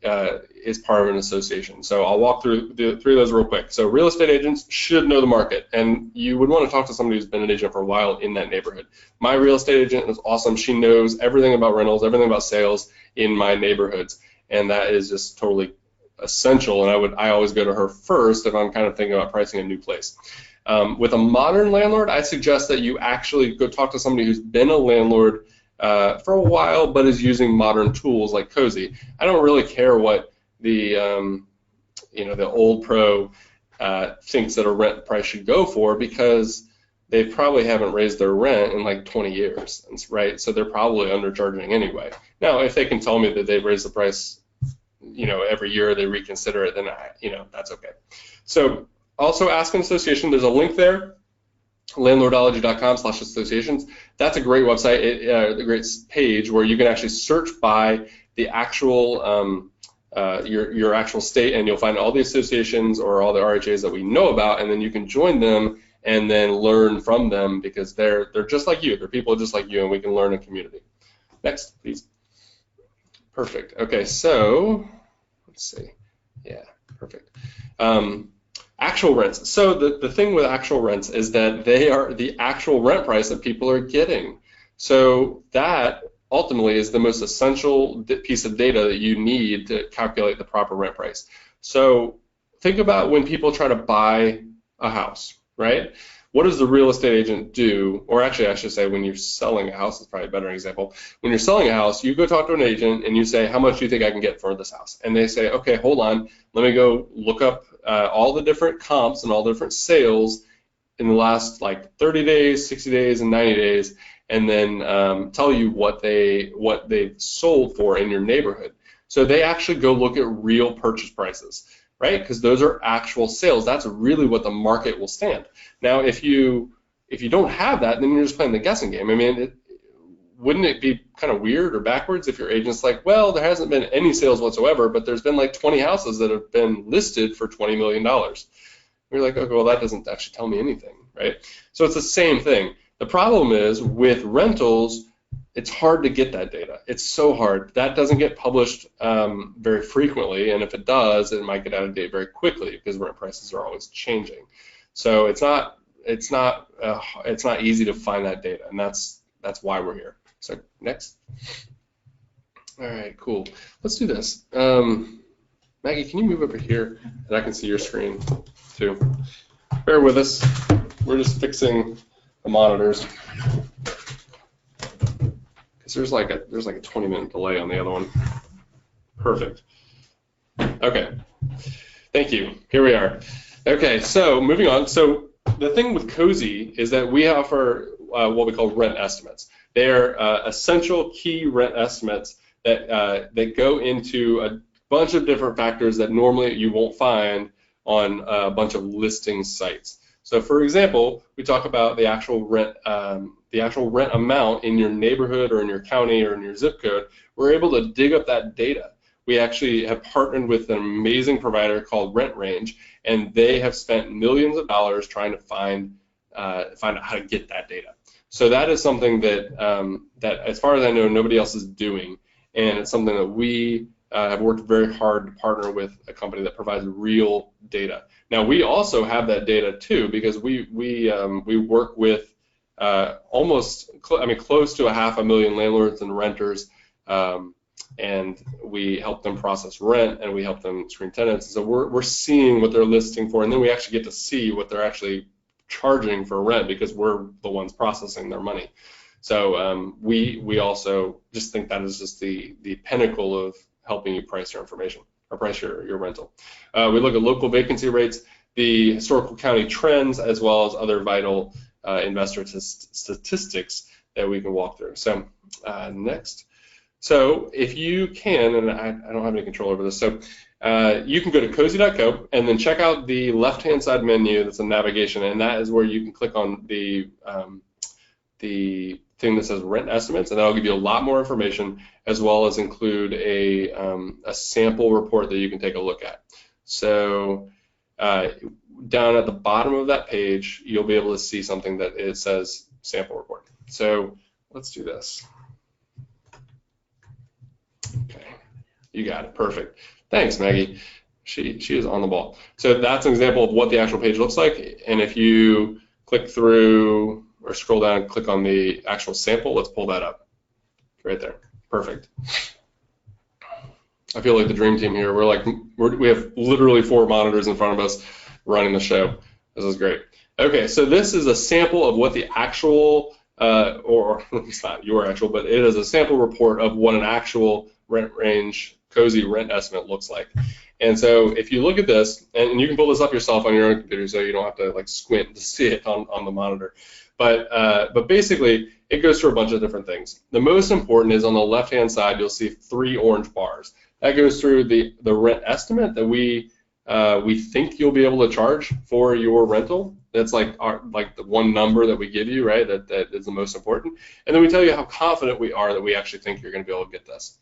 is part of an association. So I'll walk through the three of those real quick. So real estate agents should know the market, and you would want to talk to somebody who's been an agent for a while in that neighborhood. My real estate agent is awesome. She knows everything about rentals, everything about sales in my neighborhoods, and that is just totally essential. And I always go to her first if I'm kind of thinking about pricing a new place. With a modern landlord, I suggest that you actually go talk to somebody who's been a landlord for a while, but is using modern tools like Cozy. I don't really care what the old pro thinks that a rent price should go for, because they probably haven't raised their rent in like 20 years, right? So they're probably undercharging anyway. Now, if they can tell me that they've raised the price, every year they reconsider it, then that's okay. So also ask an association. There's a link there, landlordology.com/associations. That's a great website, a great page where you can actually search by the actual your actual state, and you'll find all the associations or all the RHAs that we know about, and then you can join them and then learn from them, because they're just like you. They're people just like you, and we can learn in community. Next, please. Perfect. Okay, so let's see. Yeah, perfect. Actual rents. So the thing with actual rents is that they are the actual rent price that people are getting. So that ultimately is the most essential piece of data that you need to calculate the proper rent price. So think about when people try to buy a house, right? What does the real estate agent do? Or actually, I should say, when you're selling a house is probably a better example. When you're selling a house, you go talk to an agent and you say, how much do you think I can get for this house? And they say, okay, hold on, let me go look up all the different comps and all the different sales in the last like 30 days, 60 days, and 90 days, and then tell you what they've sold for in your neighborhood. So they actually go look at real purchase prices, right? Because those are actual sales. That's really what the market will stand. Now, if you don't have that, then you're just playing the guessing game. I mean, wouldn't it be kind of weird or backwards if your agent's like, well, there hasn't been any sales whatsoever, but there's been like 20 houses that have been listed for $20 million. You're like, okay, well, that doesn't actually tell me anything, right? So it's the same thing. The problem is with rentals, it's hard to get that data. It's so hard. That doesn't get published very frequently, and if it does, it might get out of date very quickly because rent prices are always changing. So it's not easy to find that data, and that's why we're here. So next. All right, cool. Let's do this. Maggie, can you move over here and I can see your screen too? Bear with us. We're just fixing the monitors because there's like a 20-minute delay on the other one. Perfect. Okay. Thank you. Here we are. Okay, so moving on. So the thing with Cozy is that we offer what we call rent estimates. They're essential key rent estimates that go into a bunch of different factors that normally you won't find on a bunch of listing sites. So, for example, we talk about the actual rent amount in your neighborhood or in your county or in your zip code. We're able to dig up that data. We actually have partnered with an amazing provider called Rent Range, and they have spent millions of dollars trying to find out how to get that data. So that is something that, as far as I know, nobody else is doing, and it's something that we have worked very hard to partner with a company that provides real data. Now we also have that data too, because we work with close to 500,000 landlords and renters, and we help them process rent, and we help them screen tenants. So we're seeing what they're listing for, and then we actually get to see what they're actually charging for rent, because we're the ones processing their money. So we also just think that is just the pinnacle of helping you price your information, or price your rental. We look at local vacancy rates, the historical county trends, as well as other vital investor statistics that we can walk through. So next. So if you can, and I don't have any control over this, so you can go to cozy.co and then check out the left-hand side menu that's a navigation, and that is where you can click on the thing that says rent estimates, and that'll give you a lot more information, as well as include a sample report that you can take a look at. So down at the bottom of that page, you'll be able to see something that it says sample report. So let's do this. Okay, you got it, perfect. Thanks, Maggie. She is on the ball. So that's an example of what the actual page looks like, and if you click through or scroll down and click on the actual sample, let's pull that up. Right there, perfect. I feel like the dream team here. We have literally 4 monitors in front of us running the show. This is great. Okay, so this is a sample of what the actual, or it's not your actual, but it is a sample report of what an actual rent range cozy rent estimate looks like. And so if you look at this, and you can pull this up yourself on your own computer, so you don't have to like squint to see it on the monitor. But basically, it goes through a bunch of different things. The most important is on the left-hand side, you'll see 3 orange bars. That goes through the rent estimate that we think you'll be able to charge for your rental. That's like the one number that we give you, right? That is the most important. And then we tell you how confident we are that we actually think you're going to be able to get this.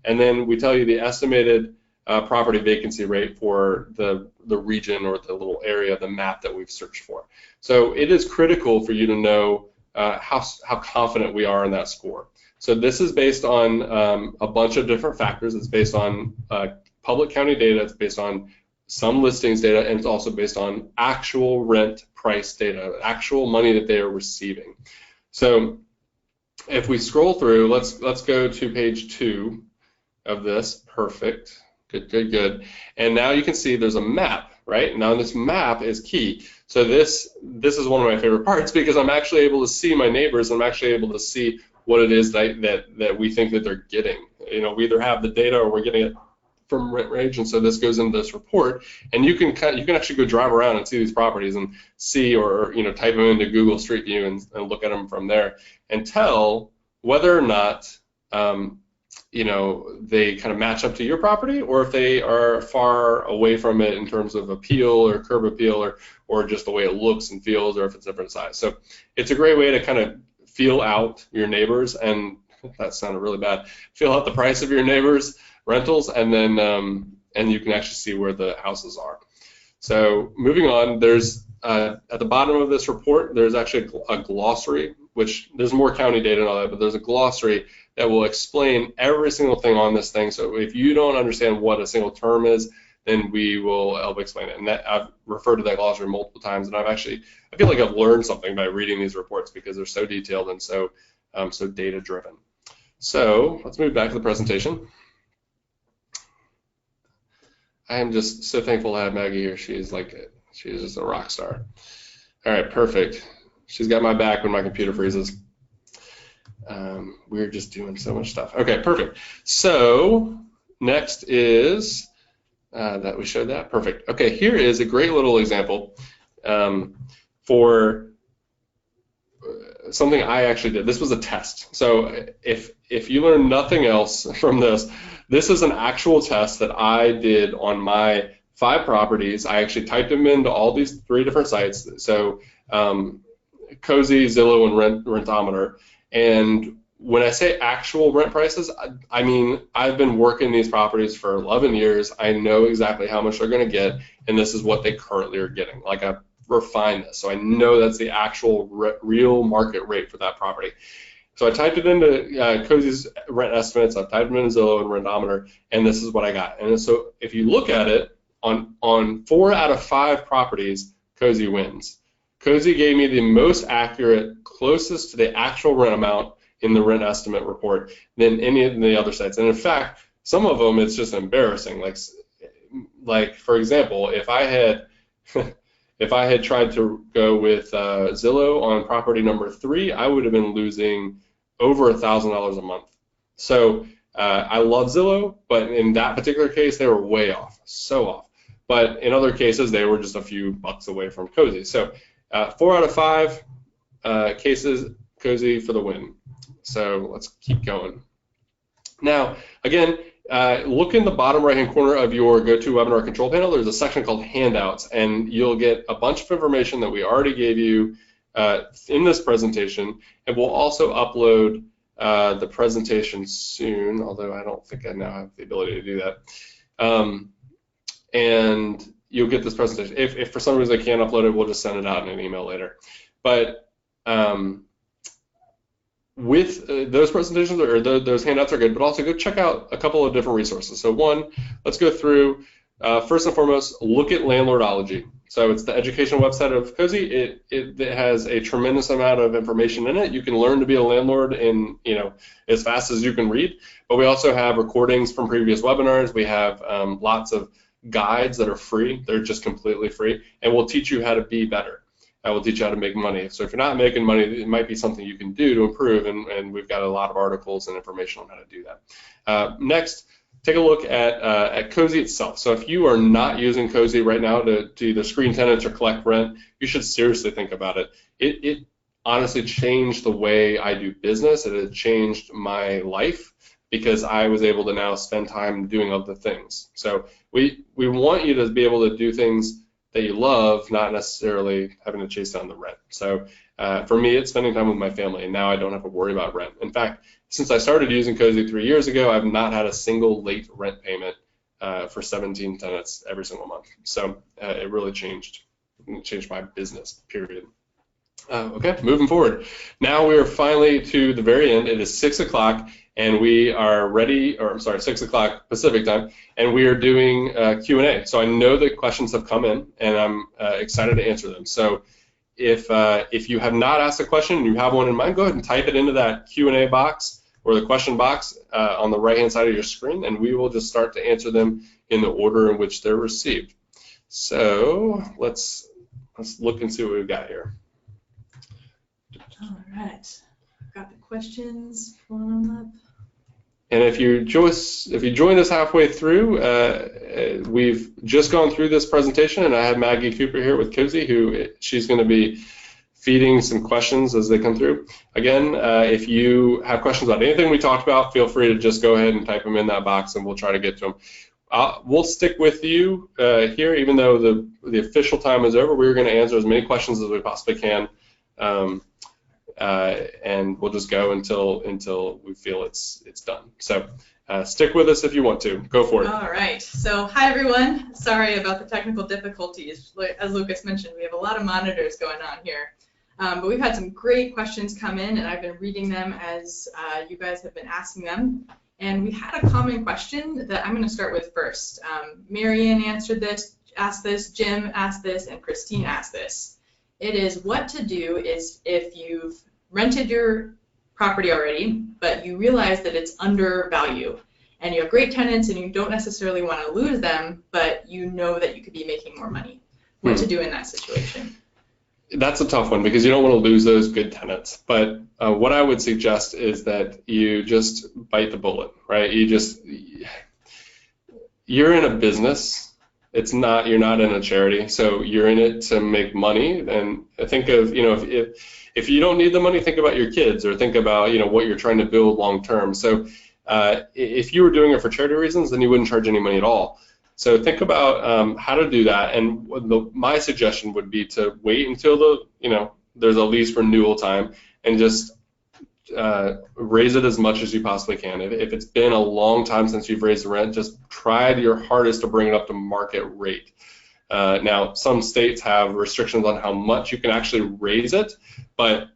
And then we tell you the estimated property vacancy rate for the region or the little area of the map that we've searched for. So it is critical for you to know how confident we are in that score. So this is based on a bunch of different factors. It's based on public county data. It's based on some listings data, and it's also based on actual rent price data, actual money that they are receiving. So if we scroll through, let's go to page 2 of this. Perfect. Good. And now you can see there's a map, right? Now this map is key. So this is one of my favorite parts, because I'm actually able to see my neighbors. I'm actually able to see what it is that we think that they're getting. You know, we either have the data or we're getting it from rent range, and so this goes into this report, and you can actually go drive around and see these properties and see, or type them into Google Street View and look at them from there and tell whether or not they kind of match up to your property, or if they are far away from it in terms of appeal or curb appeal, or just the way it looks and feels, or if it's different size. So it's a great way to kind of feel out your neighbors, and that sounded really bad, feel out the price of your neighbors' rentals, and then and you can actually see where the houses are. So moving on, there's at the bottom of this report, there's actually a glossary, which there's more county data and all that, but there's a glossary that will explain every single thing on this thing. So if you don't understand what a single term is, then we will help explain it. And that, I've referred to that glossary multiple times, and I feel like I've learned something by reading these reports, because they're so detailed and so data driven. So let's move back to the presentation. I am just so thankful to have Maggie here. She is just a rock star. All right, perfect. She's got my back when my computer freezes. We're just doing so much stuff. Okay, perfect. So next is that we showed that. Perfect. Okay, here is a great little example for something I actually did. This was a test. So if you learn nothing else from this, this is an actual test that I did on my 5 properties. I actually typed them into all these 3 different sites. So Cozy, Zillow, and Rentometer. And when I say actual rent prices, I mean I've been working these properties for 11 years. I know exactly how much they're going to get, and this is what they currently are getting. Like, I've refined this, so I know that's the actual real market rate for that property. So I typed it into Cozy's rent estimates, I typed them into Zillow and Rentometer, and this is what I got. And so if you look at it, on 4 out of 5 properties, Cozy wins. Cozy gave me the most accurate, closest to the actual rent amount in the rent estimate report than any of the other sites. And in fact, some of them it's just embarrassing. Like for example, if I had tried to go with Zillow on property number 3, I would have been losing over $1,000 a month. So I love Zillow, but in that particular case, they were way off, so off. But in other cases, they were just a few bucks away from Cozy. So 4 out of 5 cases, Cozy for the win. So let's keep going. Now, again, look in the bottom right-hand corner of your GoToWebinar control panel. There's a section called Handouts, and you'll get a bunch of information that we already gave you in this presentation, and we'll also upload the presentation soon, although I don't think I now have the ability to do that. And you'll get this presentation. If for some reason I can't upload it, we'll just send it out in an email later. But with those presentations or those handouts are good, but also go check out a couple of different resources. So one, let's go through, first and foremost, look at Landlordology. So it's the education website of Cozy. It has a tremendous amount of information in it. You can learn to be a landlord in, as fast as you can read, but we also have recordings from previous webinars. We have lots of guides that are free. They're just completely free, and we'll teach you how to be better. I will teach you how to make money. So if you're not making money, it might be something you can do to improve, and we've got a lot of articles and information on how to do that. Next, take a look at Cozy itself. So if you are not using Cozy right now to either screen tenants or collect rent, you should seriously think about it. It honestly changed the way I do business. It has changed my life because I was able to now spend time doing other things. So we want you to be able to do things that you love, not necessarily having to chase down the rent. So for me, it's spending time with my family, and now I don't have to worry about rent. In fact, since I started using Cozy 3 years ago, I've not had a single late rent payment for 17 tenants every single month. So it really changed my business, period. Okay, moving forward. Now we are finally to the very end. It is 6 o'clock, and we are ready, or I'm sorry, 6 o'clock Pacific time, and we are doing Q&A. So I know that questions have come in, and I'm excited to answer them. So if you have not asked a question and you have one in mind, go ahead and type it into that Q&A box or the question box on the right-hand side of your screen, and we will just start to answer them in the order in which they're received. So let's look and see what we've got here. All right, got the questions pulling up. And if you joined us halfway through, we've just gone through this presentation, and I have Maggie Cooper here with Cozy, who she's going to be feeding some questions as they come through. Again, if you have questions about anything we talked about, feel free to just go ahead and type them in that box, and we'll try to get to them. We'll stick with you here, even though the official time is over. We're going to answer as many questions as we possibly can. And we'll just go until we feel it's done. So stick with us if you want to. Go for it. All right. So hi, everyone. Sorry about the technical difficulties. As Lucas mentioned, we have a lot of monitors going on here. But we've had some great questions come in, and I've been reading them as you guys have been asking them. And we had a common question that I'm going to start with first. Marianne asked this, Jim asked this, and Christine asked this. It is what to do is if you've rented your property already, but you realize that it's undervalued, and you have great tenants and you don't necessarily want to lose them, but you know that you could be making more money. What to do in that situation? That's a tough one because you don't want to lose those good tenants. But what I would suggest is that you just bite the bullet, right? You're in a business. You're not in a charity, so you're in it to make money. And think of, if you don't need the money, think about your kids, or think about, what you're trying to build long term. So if you were doing it for charity reasons, then you wouldn't charge any money at all. So think about how to do that. And my suggestion would be to wait until there's a lease renewal time, and just raise it as much as you possibly can. If it's been a long time since you've raised the rent, just try your hardest to bring it up to market rate. Now, some states have restrictions on how much you can actually raise it, but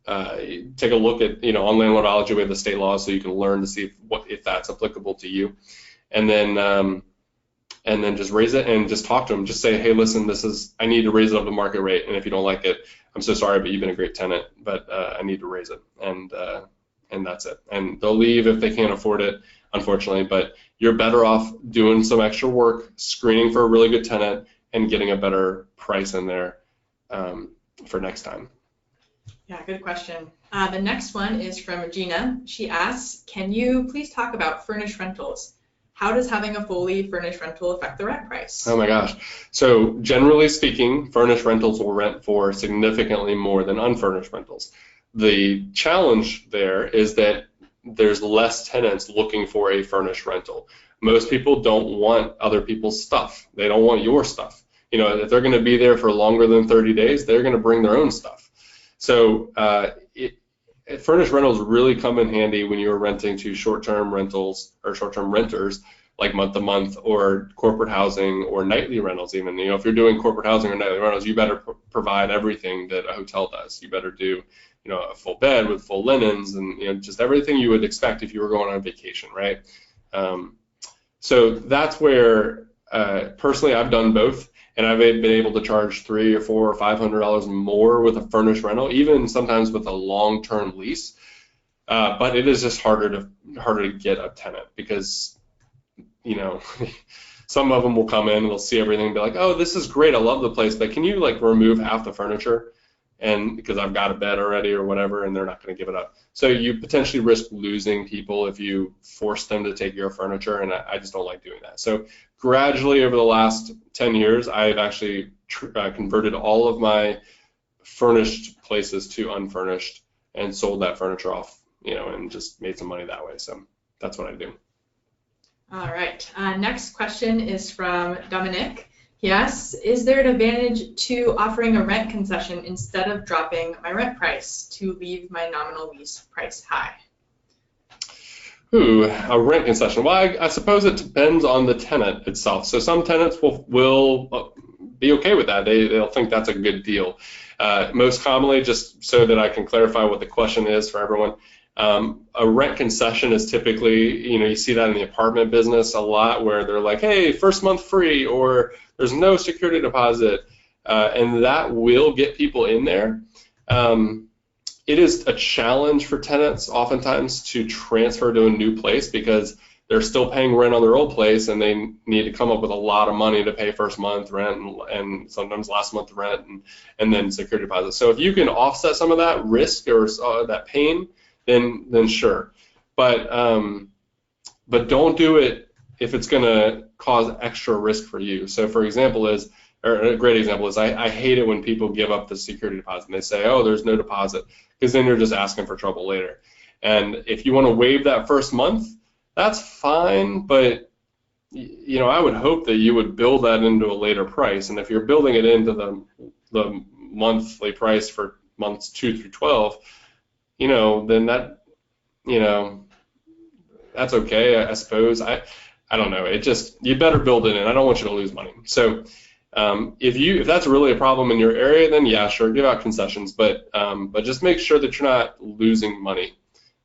take a look at, on Landlordology, we have the state laws, so you can learn to see if that's applicable to you, and then just raise it and just talk to them. Just say, hey, listen, I need to raise it up the market rate, and if you don't like it, I'm so sorry, but you've been a great tenant, but I need to raise it, and that's it. And they'll leave if they can't afford it, unfortunately, but you're better off doing some extra work, screening for a really good tenant, and getting a better price in there for next time. Yeah, good question. The next one is from Gina. She asks, can you please talk about furnished rentals? How does having a fully furnished rental affect the rent price? Oh my gosh. So generally speaking, furnished rentals will rent for significantly more than unfurnished rentals. The challenge there is that there's less tenants looking for a furnished rental. Most people don't want other people's stuff. They don't want your stuff. If they're going to be there for longer than 30 days, they're going to bring their own stuff. So furnished rentals really come in handy when you're renting to short-term rentals or short-term renters, like month-to-month or corporate housing or nightly rentals even. If you're doing corporate housing or nightly rentals, you better provide everything that a hotel does. You better do, a full bed with full linens and, just everything you would expect if you were going on vacation, right? So that's where, personally, I've done both. And I've been able to charge $300 or $400 or $500 more with a furnished rental, even sometimes with a long-term lease. But it is just harder to get a tenant because, some of them will come in and they'll see everything and be like, oh, this is great, I love the place, but can you remove half the furniture? And because I've got a bed already or whatever, and they're not going to give it up. So you potentially risk losing people if you force them to take your furniture, and I just don't like doing that. So gradually over the last 10 years, I've actually converted all of my furnished places to unfurnished and sold that furniture off, and just made some money that way. So that's what I do. All right. Next question is from Dominic. He asks, is there an advantage to offering a rent concession instead of dropping my rent price to leave my nominal lease price high? A rent concession. Well, I suppose it depends on the tenant itself. So some tenants will be okay with that. They'll think that's a good deal. Most commonly, just so that I can clarify what the question is for everyone, a rent concession is typically, you see that in the apartment business a lot, where they're like, hey, first month free, or there's no security deposit, and that will get people in there. It is a challenge for tenants oftentimes to transfer to a new place because they're still paying rent on their old place, and they need to come up with a lot of money to pay first month rent and sometimes last month rent and then security deposit. So if you can offset some of that risk or that pain, then sure. But don't do it if it's going to cause extra risk for you. So for example a great example is I hate it when people give up the security deposit and they say, oh, there's no deposit, because then you're just asking for trouble later. And if you want to waive that first month, that's fine, but I would hope that you would build that into a later price. And if you're building it into the monthly price for months 2 through 12, then that, that's okay, I suppose. I don't know. You better build it in. I don't want you to lose money. So if that's really a problem in your area, then yeah, sure, give out concessions, but just make sure that you're not losing money.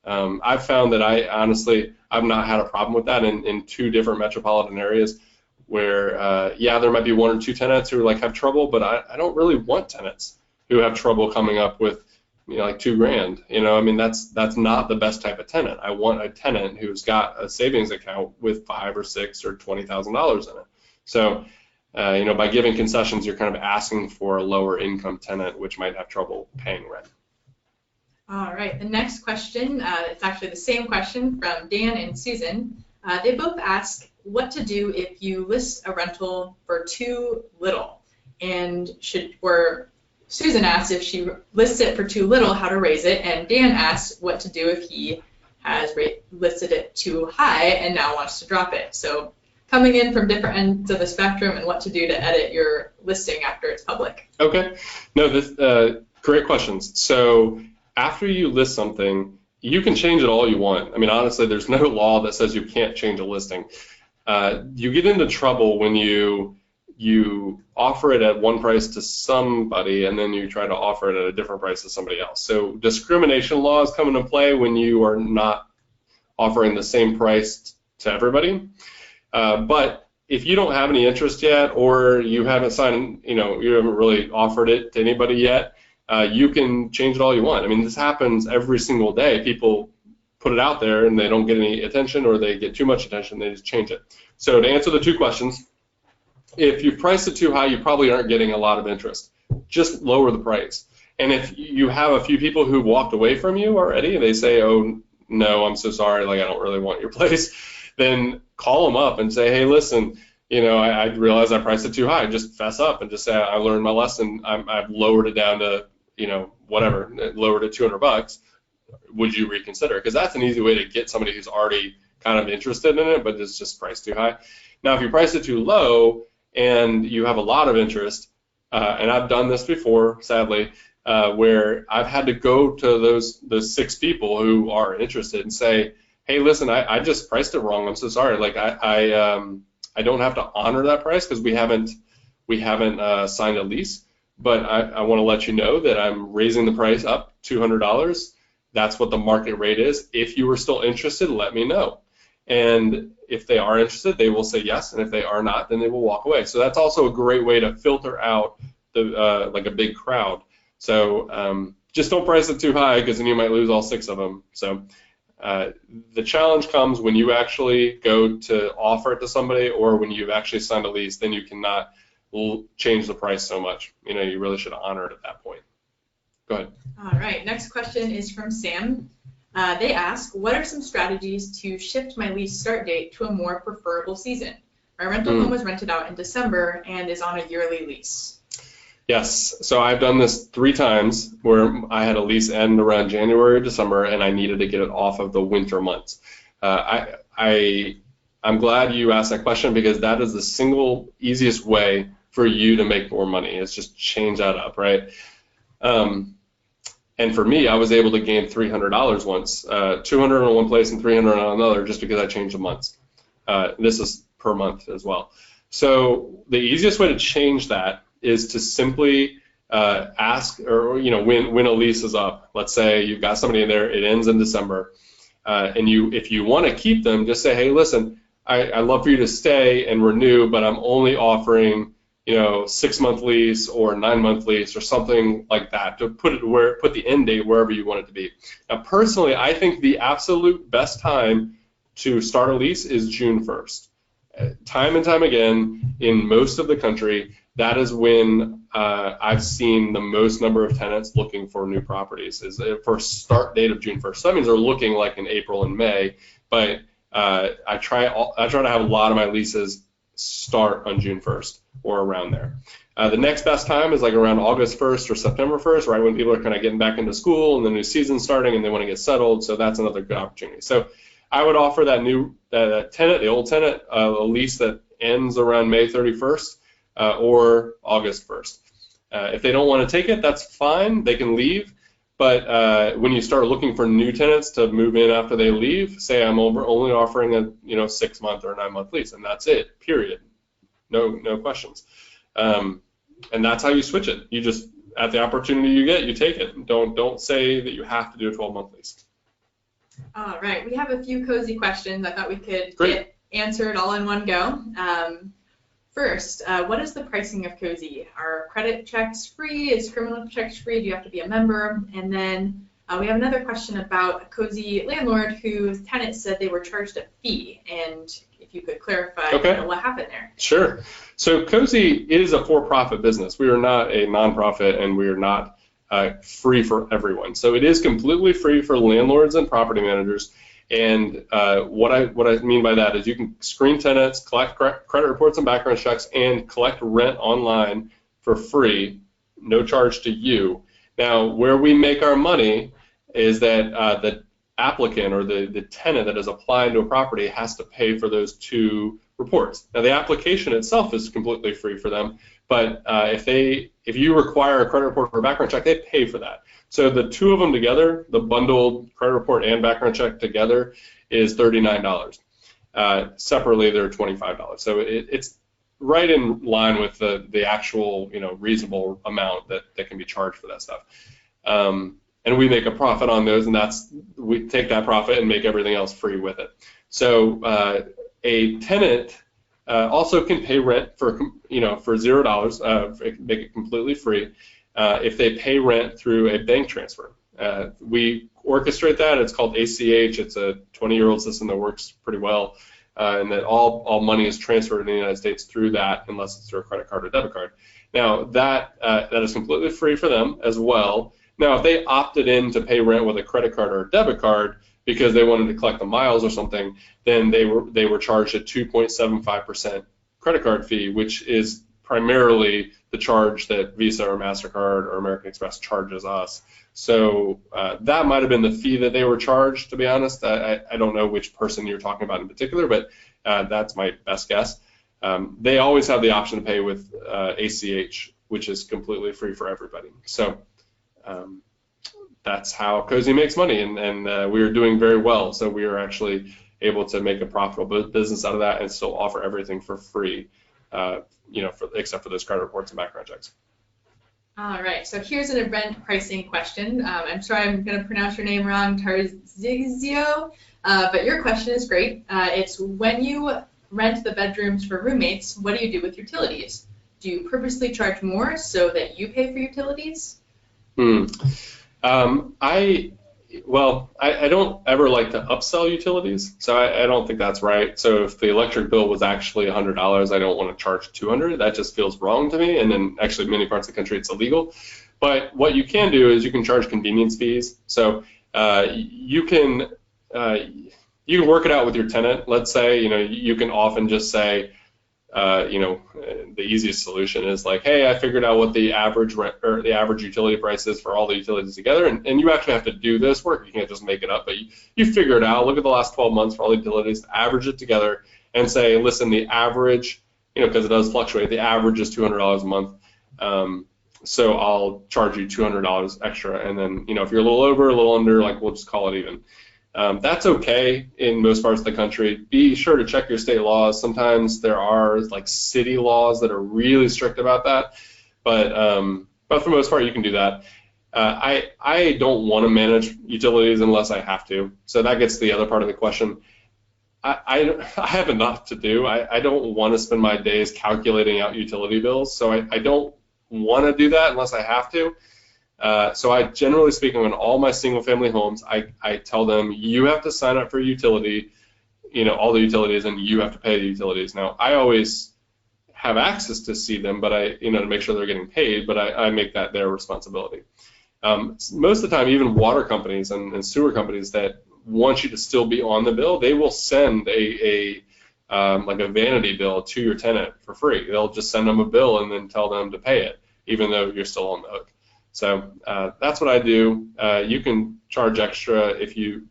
I've found that I've not had a problem with that in 2 different metropolitan areas where, yeah, there might be 1 or 2 tenants who have trouble, but I don't really want tenants who have trouble coming up with $2,000. That's not the best type of tenant. I want a tenant who's got a savings account with $5,000 or $6,000 or $20,000 in it. So, by giving concessions, you're kind of asking for a lower income tenant, which might have trouble paying rent. All right. The next question, it's actually the same question from Dan and Susan. They both ask what to do if you list a rental for too little, and Susan asks if she lists it for too little, how to raise it, and Dan asks what to do if he has listed it too high and now wants to drop it. So coming in from different ends of the spectrum and what to do to edit your listing after it's public. Okay. No, great questions. So after you list something, you can change it all you want. Honestly, there's no law that says you can't change a listing. You get into trouble when you you offer it at one price to somebody, and then you try to offer it at a different price to somebody else. So discrimination laws come into play when you are not offering the same price to everybody. But if you don't have any interest yet, or you haven't signed, you haven't really offered it to anybody yet, you can change it all you want. I mean, this happens every single day. People put it out there and they don't get any attention, or they get too much attention, they just change it. So to answer the two questions, if you price it too high, you probably aren't getting a lot of interest. Just lower the price. And if you have a few people who walked away from you already, and they say, oh, no, I'm so sorry, like I don't really want your place, then call them up and say, hey, listen, I realize I priced it too high. Just fess up and just say, I learned my lesson. I've lowered it down to, whatever, lowered it $200. Would you reconsider? Because that's an easy way to get somebody who's already kind of interested in it, but it's just priced too high. Now, if you price it too low and you have a lot of interest, and I've done this before, sadly, where I've had to go to those 6 people who are interested and say, hey, listen, I just priced it wrong. I'm so sorry. Like I don't have to honor that price because we haven't signed a lease, but I want to let you know that I'm raising the price up $200. That's what the market rate is. If you are still interested, let me know. And if they are interested, they will say yes, and if they are not, then they will walk away. So that's also a great way to filter out like a big crowd. So just don't price it too high, because then you might lose all 6 of them. So the challenge comes when you actually go to offer it to somebody, or when you've actually signed a lease. Then you cannot change the price so much. You really should honor it at that point. Go ahead. All right, next question is from Sam. They ask, what are some strategies to shift my lease start date to a more preferable season? My rental home was rented out in December and is on a yearly lease. Yes, so I've done this 3 times where I had a lease end around January or December, and I needed to get it off of the winter months. I'm glad you asked that question, because that is the single easiest way for you to make more money, is just change that up, right? And for me, I was able to gain $300 once, 200 on one place and 300 on another, just because I changed the months. This is per month as well. So the easiest way to change that is to simply ask, or when a lease is up. Let's say you've got somebody in there, it ends in December, and if you want to keep them, just say, hey, listen, I'd love for you to stay and renew, but I'm only offering 6-month lease or 9-month lease or something like that, to put the end date wherever you want it to be. Now, personally, I think the absolute best time to start a lease is June 1st. Time and time again, in most of the country, that is when I've seen the most number of tenants looking for new properties, is for start date of June 1st. So that means they're looking like in April and May, but I try to have a lot of my leases start on June 1st or around there. The next best time is like around August 1st or September 1st, right when people are kind of getting back into school and the new season's starting and they want to get settled, so that's another good opportunity. So I would offer that tenant, the old tenant, a lease that ends around May 31st or August 1st. If they don't want to take it, that's fine, they can leave. But when you start looking for new tenants to move in after they leave, say I'm only offering a 6-month or 9-month lease, and that's it, period. No questions. And that's how you switch it. You just, at the opportunity you get, you take it. Don't say that you have to do a 12-month lease. All right, we have a few cozy questions I thought we could get answered all in one go. First, what is the pricing of cozy? Are credit checks free? Is criminal checks free? Do you have to be a member? And then we have another question about a cozy landlord whose tenant said they were charged a fee, and if you could clarify what happened there. Sure. So cozy is a for-profit business. We are not a nonprofit, and we are not free for everyone. So it is completely free for landlords and property managers. And what I mean by that is you can screen tenants, collect credit reports and background checks, and collect rent online for free, no charge to you. Now, where we make our money is that the applicant or the tenant that is applying to a property has to pay for those 2 reports. Now, the application itself is completely free for them, but if you require a credit report or a background check, they pay for that. So the 2 of them together, the bundled credit report and background check together, is $39. Separately, they're $25. So it's right in line with the actual, reasonable amount that can be charged for that stuff. And we make a profit on those, and we take that profit and make everything else free with it. So a tenant also can pay rent for $0, make it completely free if they pay rent through a bank transfer. We orchestrate that. It's called ACH. It's a 20-year-old system that works pretty well, and that all money is transferred in the United States through that, unless it's through a credit card or debit card. Now that is completely free for them as well. Now, if they opted in to pay rent with a credit card or a debit card because they wanted to collect the miles or something, then they were charged a 2.75% credit card fee, which is primarily the charge that Visa or MasterCard or American Express charges us. So that might have been the fee that they were charged, to be honest. I don't know which person you're talking about in particular, but that's my best guess. They always have the option to pay with ACH, which is completely free for everybody. So that's how Cozy makes money, and we are doing very well. So we are actually able to make a profitable business out of that and still offer everything for free, except for those credit reports and background checks. All right, so here's an rent pricing question. I'm sorry I'm going to pronounce your name wrong, Tarzizio, but your question is great. It's when you rent the bedrooms for roommates, what do you do with utilities? Do you purposely charge more so that you pay for utilities? I don't ever like to upsell utilities, so I don't think that's right. So if the electric bill was actually $100, I don't want to charge $200. That just feels wrong to me, and in actually many parts of the country it's illegal. But what you can do is you can charge convenience fees. So you can work it out with your tenant. Let's say you can often just say, the easiest solution is like, hey, I figured out what the average rent or the average utility price is for all the utilities together, and you actually have to do this work. You can't just make it up, but you figure it out. Look at the last 12 months for all the utilities, average it together, and say, listen, the average, because it does fluctuate, the average is $200 a month. So I'll charge you $200 extra, and then if you're a little over, a little under, like we'll just call it even. That's okay in most parts of the country. Be sure to check your state laws. Sometimes there are like city laws that are really strict about that, but for the most part you can do that. I don't want to manage utilities unless I have to. So that gets to the other part of the question. I have enough to do. I don't want to spend my days calculating out utility bills, so I don't want to do that unless I have to. So I, generally speaking, on all my single-family homes, I tell them, you have to sign up for utility, all the utilities, and you have to pay the utilities. Now, I always have access to see them, but to make sure they're getting paid, but I make that their responsibility. Most of the time, even water companies and sewer companies that want you to still be on the bill, they will send like a vanity bill to your tenant for free. They'll just send them a bill and then tell them to pay it, even though you're still on the hook. So that's what I do. You can charge extra if you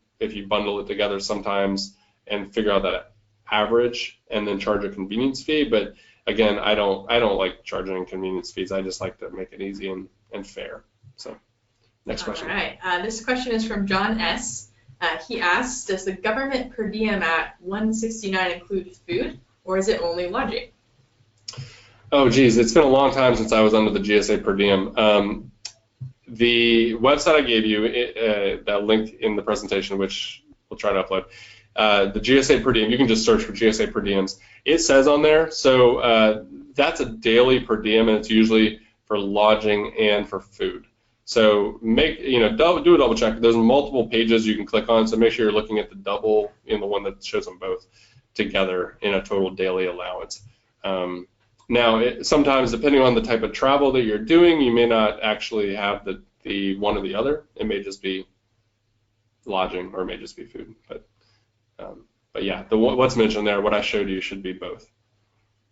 bundle it together sometimes and figure out that average and then charge a convenience fee. But again, I don't like charging convenience fees. I just like to make it easy and fair. So next question. All right. This question is from John S. He asks, does the government per diem at $169 include food, or is it only lodging? Oh, geez, it's been a long time since I was under the GSA per diem. The website I gave you, that link in the presentation, which we'll try to upload, the GSA per diem, you can just search for GSA per diems. It says on there, so that's a daily per diem, and it's usually for lodging and for food. So do a double check. There's multiple pages you can click on, so make sure you're looking at the double in the one that shows them both together in a total daily allowance. Now, sometimes, depending on the type of travel that you're doing, you may not actually have the one or the other. It may just be lodging, or it may just be food. But yeah, what's mentioned there, what I showed you, should be both.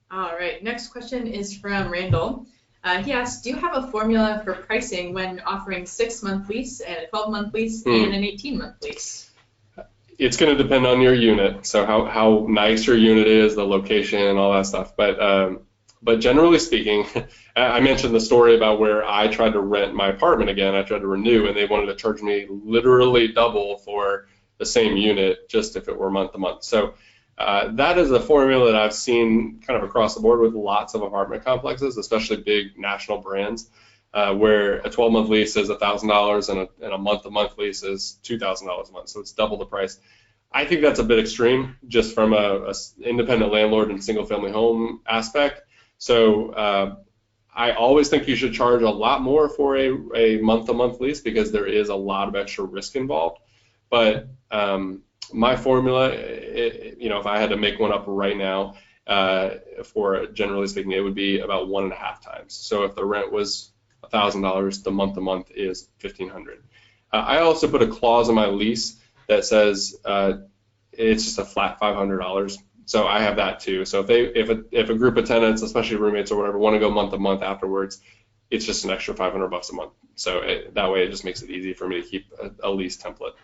All right. Next question is from Randall. He asks, do you have a formula for pricing when offering 6-month lease and a 12-month lease and an 18-month lease? It's going to depend on your unit, so how nice your unit is, the location, and all that stuff. But generally speaking, I mentioned the story about where I tried to rent my apartment again. I tried to renew, and they wanted to charge me literally double for the same unit, just if it were month to month. So That is a formula that I've seen kind of across the board with lots of apartment complexes, especially big national brands, where a 12-month lease is $1,000 and a month-to-month lease is $2,000 a month, so it's double the price. I think that's a bit extreme, just from a independent landlord and single-family home aspect. So I always think you should charge a lot more for a month-to-month lease because there is a lot of extra risk involved. But my formula, if I had to make one up right now, for generally speaking, it would be about 1.5 times. So if the rent was $1,000, the month-to-month is $1,500. I also put a clause in my lease that says it's just a flat $500. So I have that too. So if a group of tenants, especially roommates or whatever, want to go month-to-month afterwards, it's just an extra $500 a month. So that way it just makes it easy for me to keep a lease template.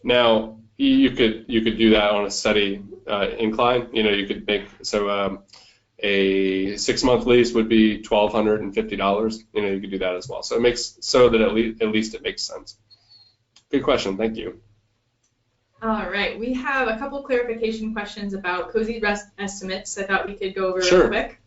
Now you could do that on a steady incline. You could make a 6-month lease would be $1,250. You could do that as well. So it makes so that at least it makes sense. Good question. Thank you. All right, we have a couple clarification questions about Cozy Rest estimates I thought we could go over Sure. real quick.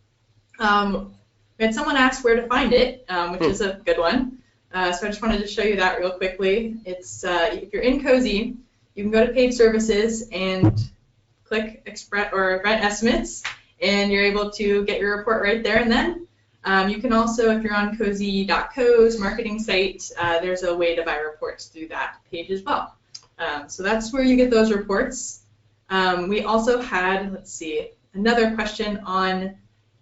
We had someone ask where to find it, which is a good one. So I just wanted to show you that real quickly. It's if you're in Cozy, you can go to Paid Services and click Express or Rent Estimates, and you're able to get your report right there and then. You can also, if you're on Cozy.co's marketing site, there's a way to buy reports through that page as well. So that's where you get those reports. We also had, let's see, another question on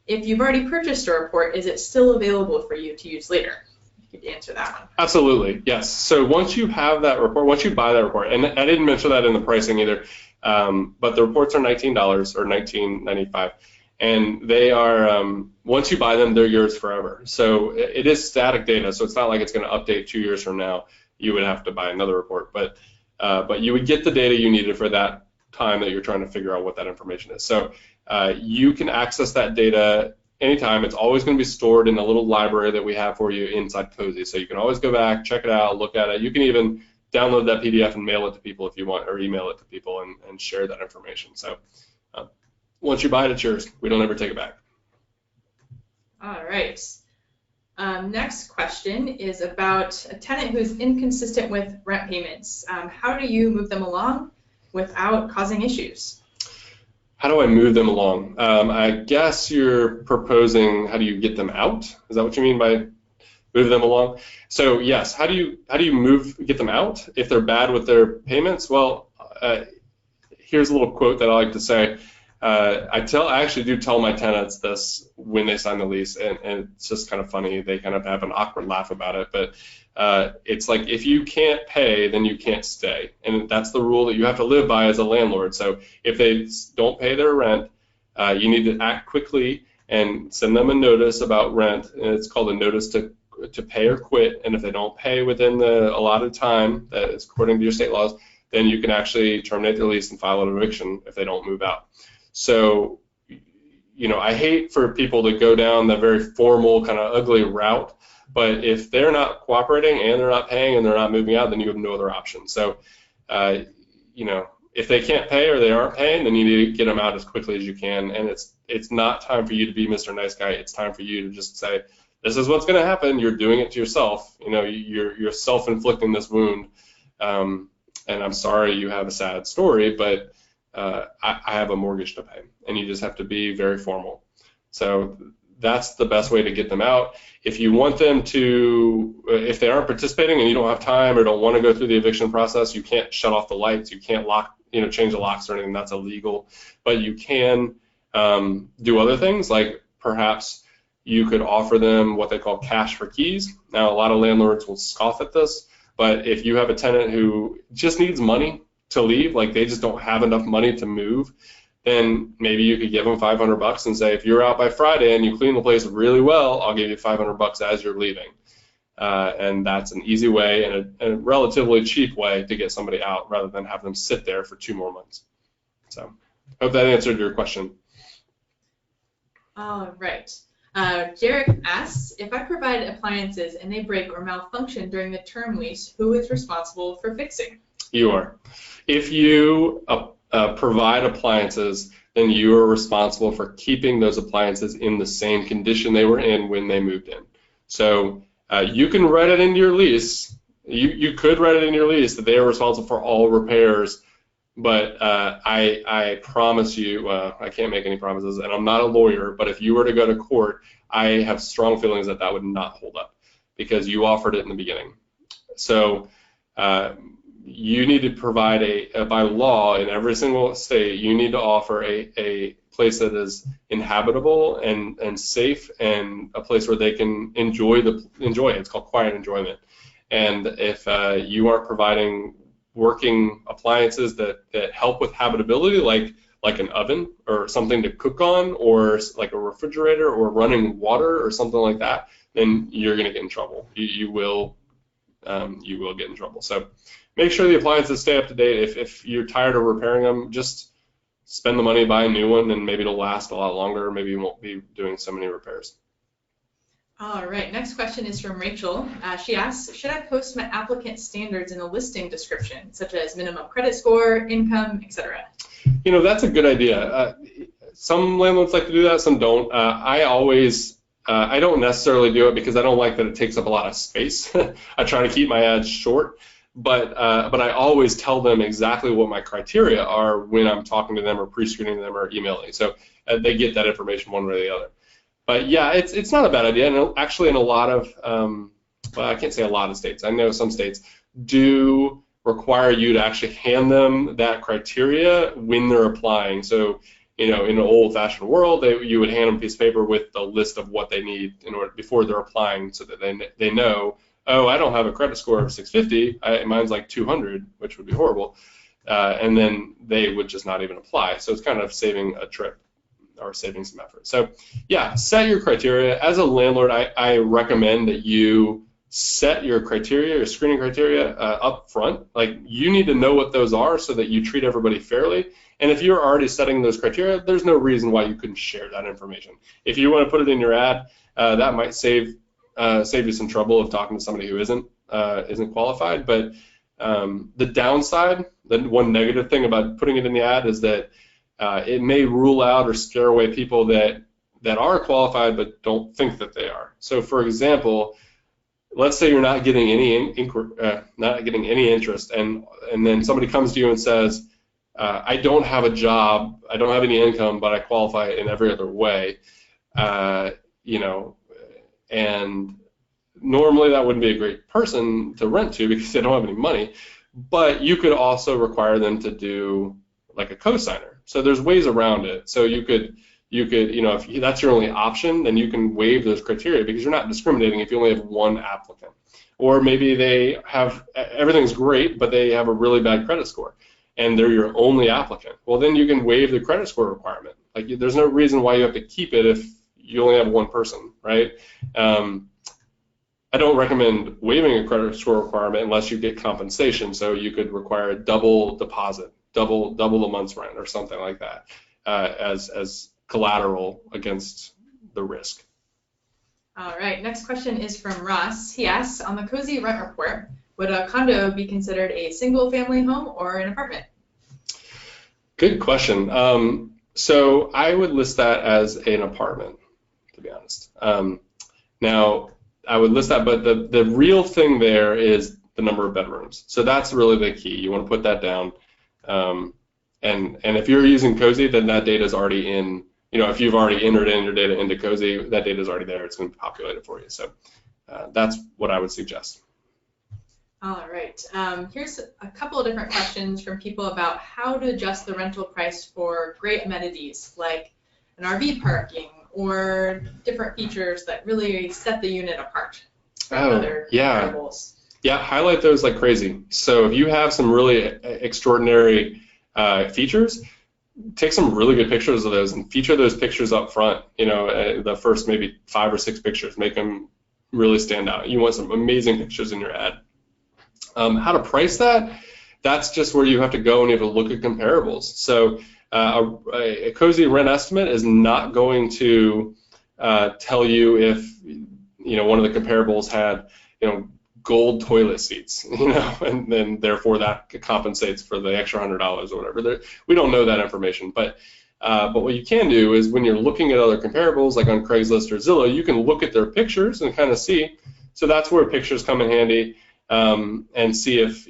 if you've already purchased a report, is it still available for you to use later? You could answer that one. Absolutely, yes. So once you have that report, once you buy that report, and I didn't mention that in the pricing either, but the reports are $19 or $19.95, and they are, once you buy them, they're yours forever. So it is static data, so it's not like it's going to update 2 years from now. You would have to buy another report, but you would get the data you needed for that time that you're trying to figure out what that information is. So you can access that data anytime. It's always going to be stored in a little library that we have for you inside Cozy. So you can always go back, check it out, look at it. You can even download that PDF and mail it to people if you want, or email it to people and share that information. So once you buy it, it's yours. We don't ever take it back. All right. Next question is about a tenant who's inconsistent with rent payments. How do you move them along without causing issues? How do I move them along? I guess you're proposing how do you get them out? Is that what you mean by move them along? So yes, how do you get them out if they're bad with their payments? Well, here's a little quote that I like to say. I actually do tell my tenants this when they sign the lease, and it's just kind of funny. They kind of have an awkward laugh about it, but it's like if you can't pay, then you can't stay, and that's the rule that you have to live by as a landlord. So if they don't pay their rent, you need to act quickly and send them a notice about rent, and it's called a notice to pay or quit. And if they don't pay within the allotted time that is according to your state laws, then you can actually terminate their lease and file an eviction if they don't move out. So, I hate for people to go down the very formal kind of ugly route, but if they're not cooperating and they're not paying and they're not moving out, then you have no other option. So, if they can't pay or they aren't paying, then you need to get them out as quickly as you can. And it's not time for you to be Mr. Nice Guy. It's time for you to just say, this is what's going to happen. You're doing it to yourself. You're self-inflicting this wound. And I'm sorry you have a sad story, but I have a mortgage to pay, and you just have to be very formal. So that's the best way to get them out. If you want them to, if they aren't participating and you don't have time or don't want to go through the eviction process, you can't shut off the lights, you can't change the locks or anything. That's illegal. But you can do other things, like perhaps you could offer them what they call cash for keys. Now, a lot of landlords will scoff at this, but if you have a tenant who just needs money to leave, like they just don't have enough money to move, then maybe you could give them $500 and say, if you're out by Friday and you clean the place really well, I'll give you $500 as you're leaving. And that's an easy way and a relatively cheap way to get somebody out rather than have them sit there for 2 more months. So hope that answered your question. All right. Jarek asks, if I provide appliances and they break or malfunction during the term lease, who is responsible for fixing? You are. If you provide appliances, then you are responsible for keeping those appliances in the same condition they were in when they moved in. So you can write it into your lease. You could write it in your lease that they are responsible for all repairs, but I promise you, I can't make any promises, and I'm not a lawyer, but if you were to go to court, I have strong feelings that that would not hold up because you offered it in the beginning. So you need to provide by law in every single state, you need to offer a place that is inhabitable and safe and a place where they can enjoy it. It's called quiet enjoyment. And if you aren't providing working appliances that help with habitability, like an oven or something to cook on, or like a refrigerator or running water or something like that, then you're going to get in trouble. You will get in trouble. So make sure the appliances stay up to date. If you're tired of repairing them, just spend the money, buy a new one, and maybe it'll last a lot longer. Maybe you won't be doing so many repairs. All right, next question is from Rachel. She asks, should I post my applicant standards in the listing description, such as minimum credit score, income, etc.? You know, that's a good idea. Some landlords like to do that, some don't. I don't necessarily do it because I don't like that it takes up a lot of space. I try to keep my ads short, but I always tell them exactly what my criteria are when I'm talking to them or pre-screening them or emailing. So they get that information one way or the other. But yeah, it's not a bad idea. And actually, in a lot of, well, I can't say a lot of states. I know some states do require you to actually hand them that criteria when they're applying. So, you know, in an old-fashioned world, you would hand them a piece of paper with the list of what they need in order before they're applying, so that they know, oh, I don't have a credit score of 650. Mine's like 200, which would be horrible. And then they would just not even apply. So it's kind of saving a trip or saving some effort. So yeah, set your criteria. As a landlord, I recommend that you set your criteria, your screening criteria up front. Like, you need to know what those are so that you treat everybody fairly. And if you're already setting those criteria, there's no reason why you couldn't share that information. If you want to put it in your ad, that might save you some trouble of talking to somebody who isn't qualified. But the downside, the one negative thing about putting it in the ad is that it may rule out or scare away people that are qualified but don't think that they are. So, for example, let's say you're not getting any interest, and then somebody comes to you and says, I don't have a job, I don't have any income, but I qualify in every other way. You know, and normally that wouldn't be a great person to rent to because they don't have any money. But you could also require them to do like a cosigner. So there's ways around it. So you could, you know, if that's your only option, then you can waive those criteria because you're not discriminating if you only have one applicant. Or maybe they have, everything's great, but they have a really bad credit score and they're your only applicant. Well, then you can waive the credit score requirement. Like, there's no reason why you have to keep it if you only have one person, right? I don't recommend waiving a credit score requirement unless you get compensation. So you could require a double deposit, double the month's rent or something like that as collateral against the risk. All right, next question is from Ross. He asks, on the Cozy Rent Report, would a condo be considered a single family home or an apartment? Good question. So I would list that as an apartment, to be honest. Now, I would list that, but the real thing there is the number of bedrooms. So that's really the key. You want to put that down. And if you're using Cozy, then that data is already in, you know, if you've already entered in your data into Cozy, that data is already there. It's going to be populated for you. So that's what I would suggest. All right. Here's a couple of different questions from people about how to adjust the rental price for great amenities like an RV parking or different features that really set the unit apart from other comparables. Yeah, highlight those like crazy. So if you have some really extraordinary features, take some really good pictures of those and feature those pictures up front. You know, the first maybe 5 or 6 pictures, make them really stand out. You want some amazing pictures in your ad. How to price that? That's just where you have to go and you have to look at comparables. So a Cozy rent estimate is not going to tell you if, you know, one of the comparables had, you know, gold toilet seats, you know, and then therefore that compensates for the extra $100 or whatever. We don't know that information, but what you can do is when you're looking at other comparables, like on Craigslist or Zillow, you can look at their pictures and kind of see. So that's where pictures come in handy, and see if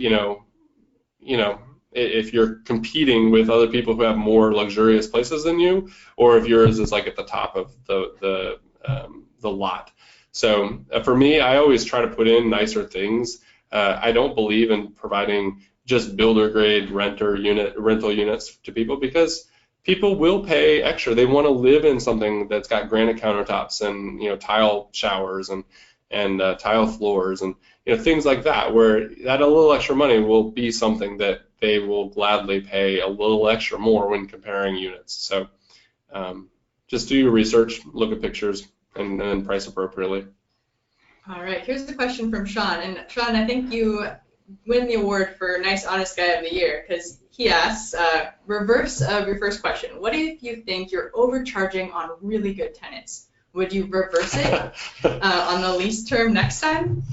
if you're competing with other people who have more luxurious places than you, or if yours is like at the top of the lot. So for me, I always try to put in nicer things. I don't believe in providing just builder grade rental units to people, because people will pay extra. They want to live in something that's got granite countertops and tile showers and tile floors and things like that, where that a little extra money will be something that they will gladly pay a little extra more when comparing units. So just do your research, look at pictures, and then price appropriately. All right, here's the question from Sean. And Sean, I think you win the award for Nice Honest Guy of the Year, because he asks, reverse of your first question, what if you think you're overcharging on really good tenants? Would you reverse it on the lease term next time?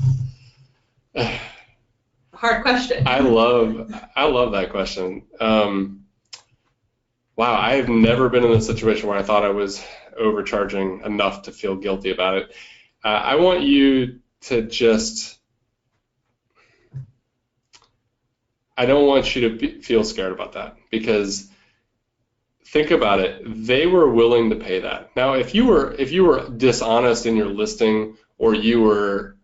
Hard question. I love that question. Wow, I've never been in a situation where I thought I was overcharging enough to feel guilty about it. I want you to I don't want you to feel scared about that, because think about it. They were willing to pay that. Now, if you were dishonest in your listing, or you were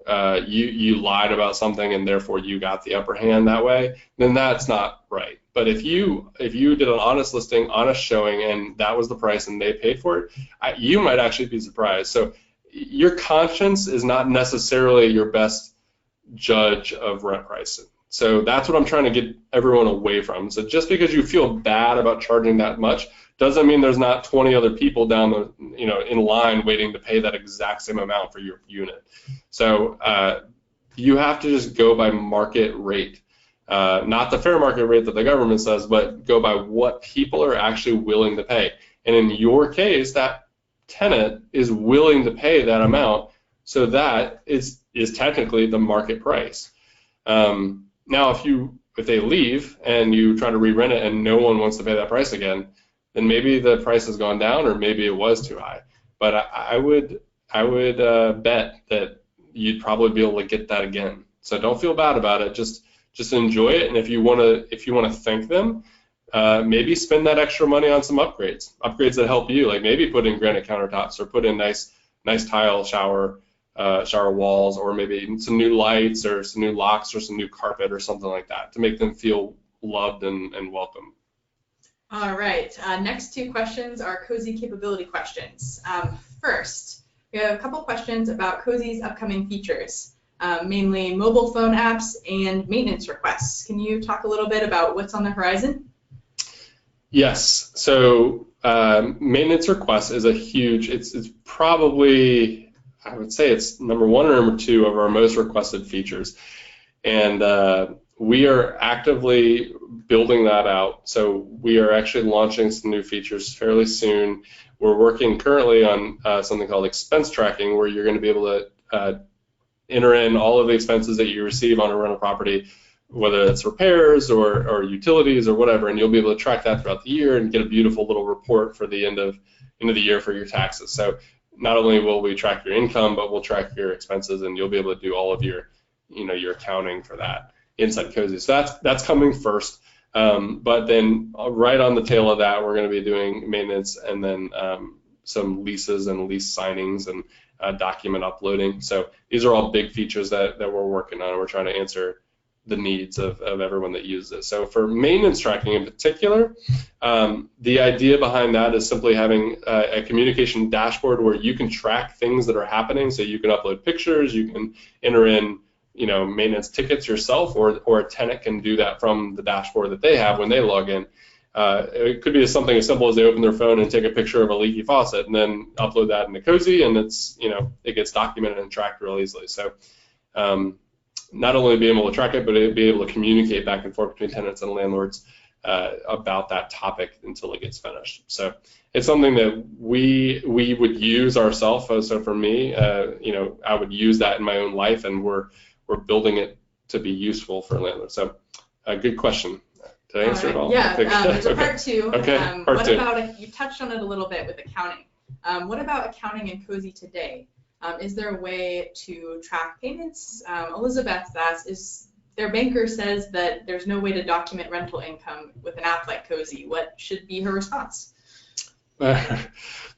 you lied about something and therefore you got the upper hand that way, then that's not right. But if you did an honest listing, honest showing, and that was the price and they paid for it, you might actually be surprised. So your conscience is not necessarily your best judge of rent pricing. So that's what I'm trying to get everyone away from. So just because you feel bad about charging that much doesn't mean there's not 20 other people down the in line waiting to pay that exact same amount for your unit. So you have to just go by market rate, not the fair market rate that the government says, but go by what people are actually willing to pay. And in your case, that tenant is willing to pay that amount, so that is technically the market price. Now, if they leave and you try to re-rent it and no one wants to pay that price again, then maybe the price has gone down, or maybe it was too high. But I would bet that you'd probably be able to get that again. So don't feel bad about it. Just enjoy it. And if you want to thank them, maybe spend that extra money on some upgrades that help you, like maybe put in granite countertops, or put in nice tile shower walls, or maybe some new lights, or some new locks, or some new carpet, or something like that, to make them feel loved and welcome. All right, next two questions are Cozy capability questions. First, we have a couple questions about Cozy's upcoming features, mainly mobile phone apps and maintenance requests. Can you talk a little bit about what's on the horizon? Yes, so maintenance requests is a huge, it's probably, I would say it's number one or number two of our most requested features. And we are actively building that out. So we are actually launching some new features fairly soon. We're working currently on something called expense tracking, where you're going to be able to enter in all of the expenses that you receive on a rental property, whether it's repairs or utilities or whatever, and you'll be able to track that throughout the year and get a beautiful little report for the end of the year for your taxes. So not only will we track your income, but we'll track your expenses, and you'll be able to do all of your accounting for that inside Cozy. So that's coming first. But then right on the tail of that, we're going to be doing maintenance, and then some leases and lease signings and document uploading. So these are all big features that we're working on, and we're trying to answer the needs of everyone that uses it. So for maintenance tracking in particular, the idea behind that is simply having a communication dashboard where you can track things that are happening. So you can upload pictures, you can enter in maintenance tickets yourself, or a tenant can do that from the dashboard that they have when they log in. It could be something as simple as they open their phone and take a picture of a leaky faucet and then upload that into Cozy, and it gets documented and tracked real easily. So not only be able to track it, but be able to communicate back and forth between tenants and landlords about that topic until it gets finished. So it's something that we would use ourselves. So for me, I would use that in my own life, and we're we're building it to be useful for landlords. So, good question. Did I answer it all? Yeah, there's a part two. Okay, part two. About, you touched on it a little bit with accounting. What about accounting in Cozy today? Is there a way to track payments? Elizabeth asks, their banker says that there's no way to document rental income with an app like Cozy. What should be her response? The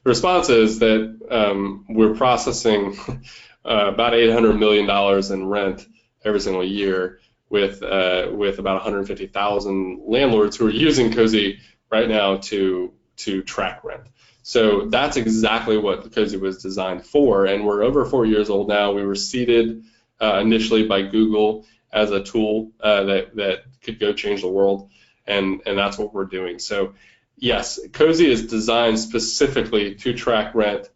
response is that we're processing about $800 million in rent every single year with about 150,000 landlords who are using Cozy right now to track rent. So that's exactly what Cozy was designed for, and we're over 4 years old now. We were seeded initially by Google as a tool that could go change the world, and that's what we're doing. So yes, Cozy is designed specifically to track rent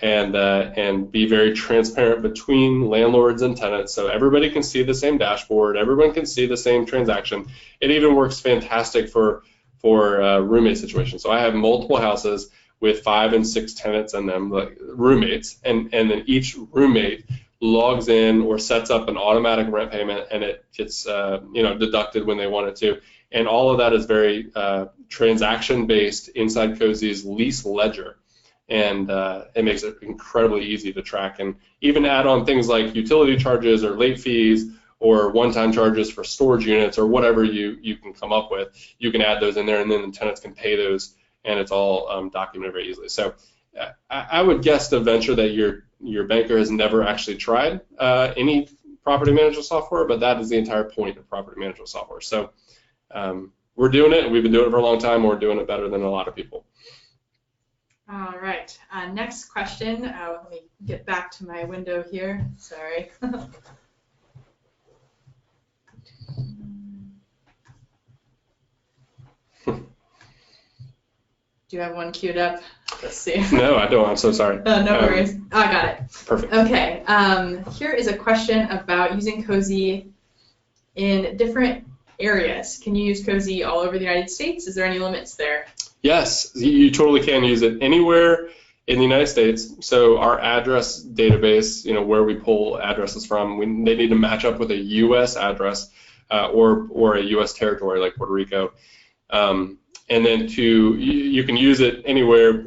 and be very transparent between landlords and tenants, so everybody can see the same dashboard, everyone can see the same transaction. It even works fantastic for roommate situations. So I have multiple houses with 5 and 6 tenants in them, like roommates, and then each roommate logs in or sets up an automatic rent payment, and it gets deducted when they want it to. And all of that is very transaction-based inside Cozy's lease ledger, and it makes it incredibly easy to track, and even add on things like utility charges or late fees or one-time charges for storage units or whatever you can come up with. You can add those in there, and then the tenants can pay those, and it's all documented very easily. So I would guess to venture that your banker has never actually tried any property management software, but that is the entire point of property management software. So we're doing it, and we've been doing it for a long time. We're doing it better than a lot of people. All right. Next question. Let me get back to my window here. Sorry. Do you have one queued up? Let's see. No, I don't. I'm so sorry. No worries. I got it. Perfect. Okay. Here is a question about using Cozy in different areas. Can you use Cozy all over the United States? Is there any limits there? Yes, you totally can use it anywhere in the United States. So our address database, where we pull addresses from, they need to match up with a U.S. address or a U.S. territory like Puerto Rico. And then you can use it anywhere.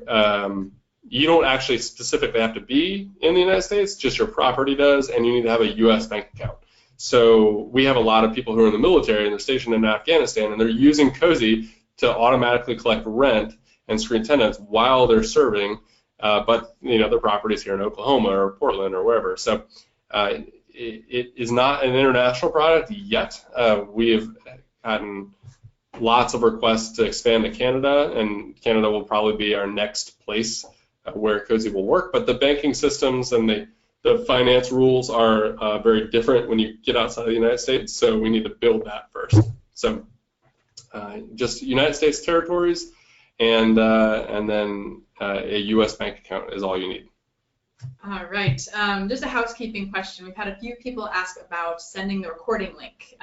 You don't actually specifically have to be in the United States, just your property does, and you need to have a U.S. bank account. So we have a lot of people who are in the military and they're stationed in Afghanistan, and they're using Cozy to automatically collect rent and screen tenants while they're serving, but their property's here in Oklahoma or Portland or wherever. So it is not an international product yet. We have gotten lots of requests to expand to Canada, and Canada will probably be our next place where Cozy will work. But the banking systems and the finance rules are very different when you get outside of the United States, so we need to build that first. So just United States territories, and then a U.S. bank account is all you need. All right. Just a housekeeping question. We've had a few people ask about sending the recording link.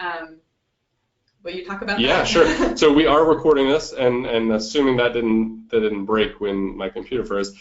Will you talk about that? Yeah, sure. So we are recording this, and assuming that didn't break when my computer froze,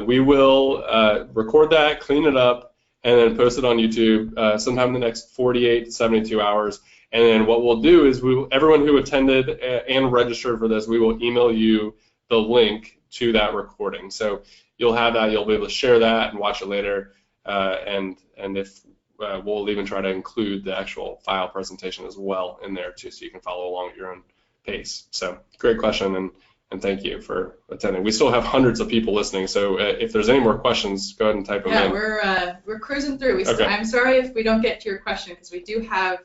we will record that, clean it up, and then post it on YouTube sometime in the next 48 to 72 hours. And then what we'll do is everyone who attended and registered for this, we will email you the link to that recording. So you'll have that, you'll be able to share that and watch it later. And if we'll even try to include the actual file presentation as well in there too, so you can follow along at your own pace. So great question, and thank you for attending. We still have hundreds of people listening, so if there's any more questions, go ahead and type them in. Yeah, we're cruising through. Okay. I'm sorry if we don't get to your question, because we do have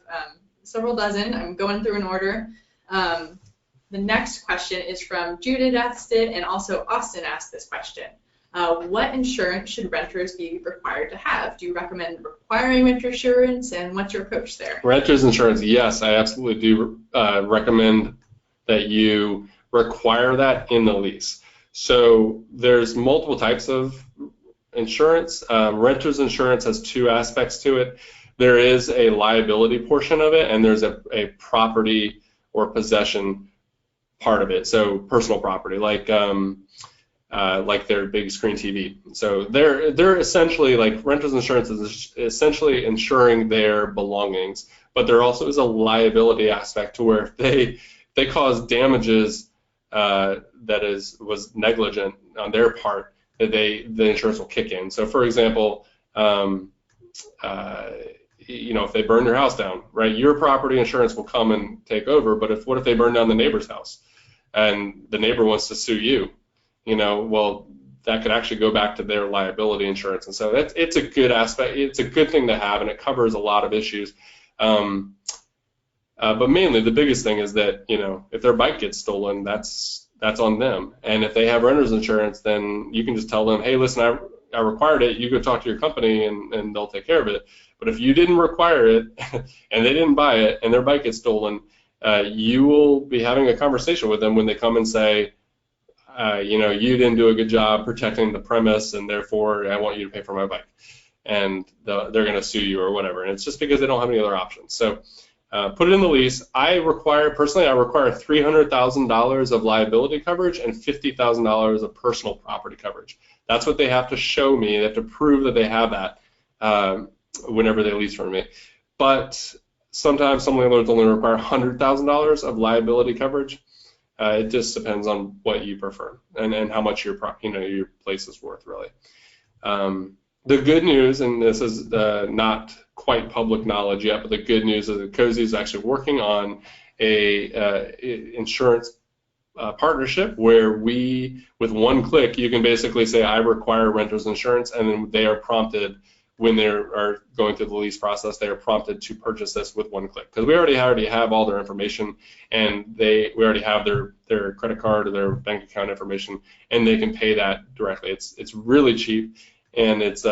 several dozen. I'm going through in order. The next question is from Judith asked it, and also Austin asked this question. What insurance should renters be required to have? Do you recommend requiring renter insurance, and what's your approach there? Renters insurance, yes, I absolutely do recommend that you require that in the lease. So there's multiple types of insurance. Renters insurance has two aspects to it. There is a liability portion of it, and there's a property or possession part of it. So personal property, like like their big screen TV. So they're essentially like renter's insurance is essentially insuring their belongings, but there also is a liability aspect to where if they cause damages that was negligent on their part, that the insurance will kick in. So for example, if they burn your house down, right, your property insurance will come and take over. But what if they burn down the neighbor's house and the neighbor wants to sue you? Well, that could actually go back to their liability insurance. And so it's a good aspect. It's a good thing to have, and it covers a lot of issues. But mainly, the biggest thing is that, if their bike gets stolen, that's on them. And if they have renter's insurance, then you can just tell them, hey, listen, I required it. You go talk to your company, and they'll take care of it. But if you didn't require it, and they didn't buy it, and their bike gets stolen, you will be having a conversation with them when they come and say, you didn't do a good job protecting the premise, and therefore I want you to pay for my bike. And they're going to sue you or whatever. And it's just because they don't have any other options. So put it in the lease. Personally, I require $300,000 of liability coverage and $50,000 of personal property coverage. That's what they have to show me. They have to prove that they have that whenever they lease from me. But sometimes some landlords only require $100,000 of liability coverage. It just depends on what you prefer and how much your place is worth, really. The good news, and this is not quite public knowledge yet, but the good news is that Cozy is actually working on a insurance partnership where with one click, you can basically say, I require renter's insurance, and then they are prompted when they are going through the lease process, they are prompted to purchase this with one click, because we already have all their information, and we already have their credit card or their bank account information, and they can pay that directly. It's really cheap, and it's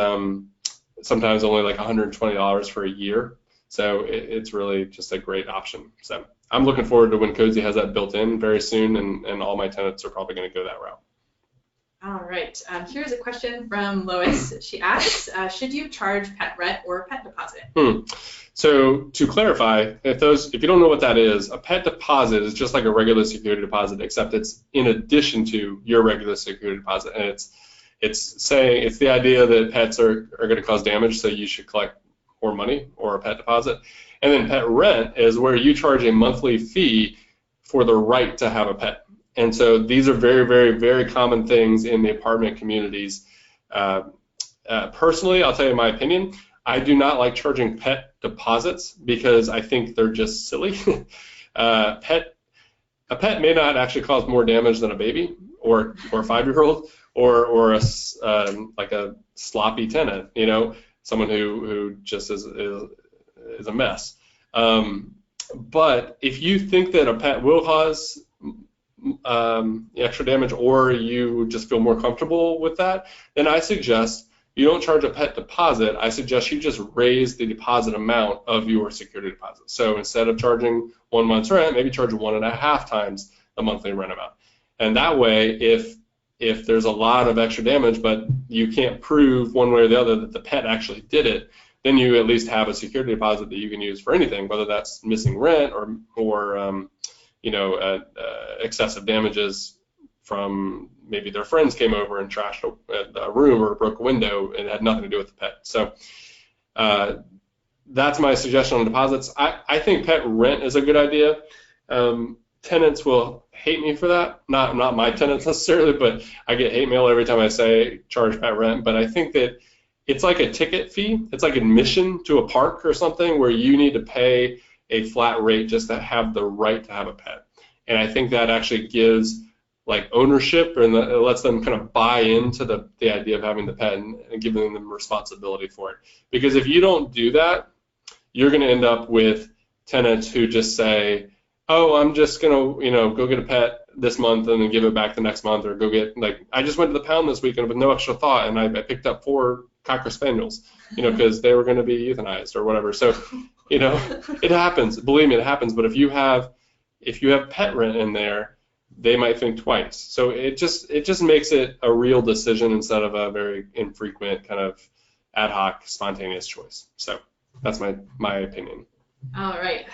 sometimes only like $120 for a year, so it's really just a great option. So I'm looking forward to when Cozy has that built in very soon, and all my tenants are probably going to go that route. All right, here's a question from Lois. She asks, should you charge pet rent or pet deposit? So to clarify, if you don't know what that is, a pet deposit is just like a regular security deposit, except it's in addition to your regular security deposit, and it's the idea that pets are going to cause damage, so you should collect more money or a pet deposit. And then pet rent is where you charge a monthly fee for the right to have a pet. And so these are very, very, very common things in the apartment communities. Personally, I'll tell you my opinion. I do not like charging pet deposits because I think they're just silly. A pet may not actually cause more damage than a baby or a 5-year-old or like a sloppy tenant, someone who just is a mess. But if you think that a pet will cause extra damage, or you just feel more comfortable with that, then I suggest you don't charge a pet deposit. I suggest you just raise the deposit amount of your security deposit. So instead of charging 1 month's rent, maybe charge 1.5 times the monthly rent amount. And that way, if there's a lot of extra damage, but you can't prove one way or the other that the pet actually did it, then you at least have a security deposit that you can use for anything, whether that's missing rent or excessive damages from maybe their friends came over and trashed a room or broke a window, and it had nothing to do with the pet. So that's my suggestion on deposits. I think pet rent is a good idea. Tenants will hate me for that. Not my tenants necessarily, but I get hate mail every time I say charge pet rent. But I think that it's like a ticket fee. It's like admission to a park or something where you need to pay a flat rate just to have the right to have a pet. And I think that actually gives like ownership, and it lets them kind of buy into the idea of having the pet and giving them responsibility for it. Because if you don't do that, you're going to end up with tenants who just say, oh, I'm just going to go get a pet this month and then give it back the next month, or go get, like, I just went to the pound this weekend with no extra thought, and I picked up 4 Cocker Spaniels, because they were going to be euthanized or whatever. So, it happens. Believe me, it happens. But if you have pet rent in there, they might think twice. So it just makes it a real decision instead of a very infrequent kind of ad hoc, spontaneous choice. So that's my opinion. All right.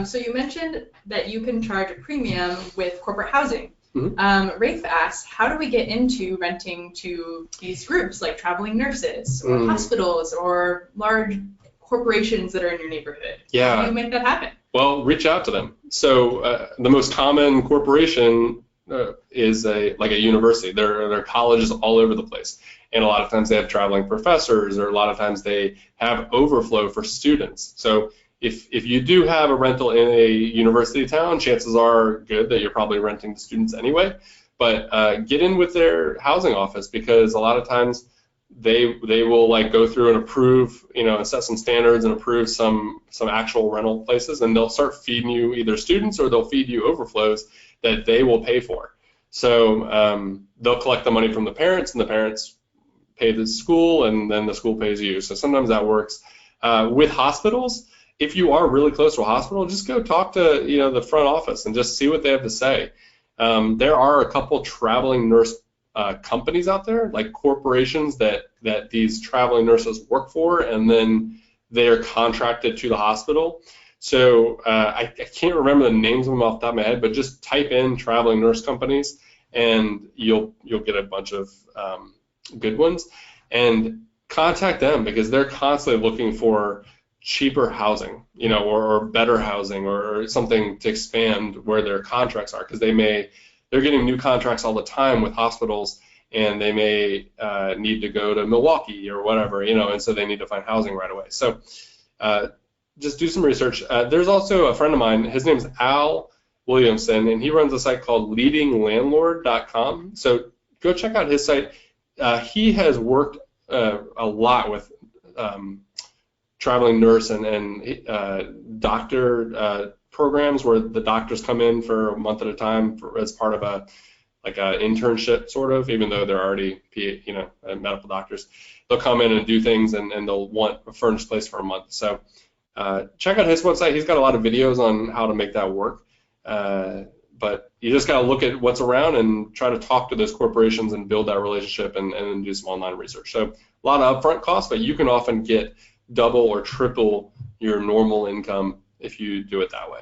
So you mentioned that you can charge a premium with corporate housing. Rafe asks, how do we get into renting to these groups like traveling nurses or hospitals or large corporations that are in your neighborhood? Yeah. How do you make that happen? Well, reach out to them. So the most common corporation is like a university. There are colleges all over the place. And a lot of times they have traveling professors, or a lot of times they have overflow for students. So if you do have a rental in a university town, chances are good that you're probably renting to students anyway. But get in with their housing office, because a lot of times they will like go through and approve, and set some standards and approve some actual rental places, and they'll start feeding you either students or they'll feed you overflows that they will pay for. So they'll collect the money from the parents, and the parents pay the school, and then the school pays you. So sometimes that works. With hospitals, if you are really close to a hospital, just go talk to the front office and just see what they have to say. There are a couple traveling nurse companies out there, like corporations that these traveling nurses work for, and then they're contracted to the hospital. So I can't remember the names of them off the top of my head, but just type in traveling nurse companies, and you'll get a bunch of good ones, and contact them, because they're constantly looking for cheaper housing, or better housing, or something to expand where their contracts are, because they're getting new contracts all the time with hospitals, and they may need to go to Milwaukee or whatever, and so they need to find housing right away. So just do some research. There's also a friend of mine, his name's Al Williamson, and he runs a site called leadinglandlord.com. So go check out his site. He has worked a lot with traveling nurse and doctor programs, where the doctors come in for a month at a time as part of a internship, sort of, even though they're already medical doctors. They'll come in and do things, and they'll want a furnished place for a month. So check out his website. He's got a lot of videos on how to make that work. But you just got to look at what's around and try to talk to those corporations and build that relationship, and do some online research. So a lot of upfront costs, but you can often get double or triple your normal income if you do it that way.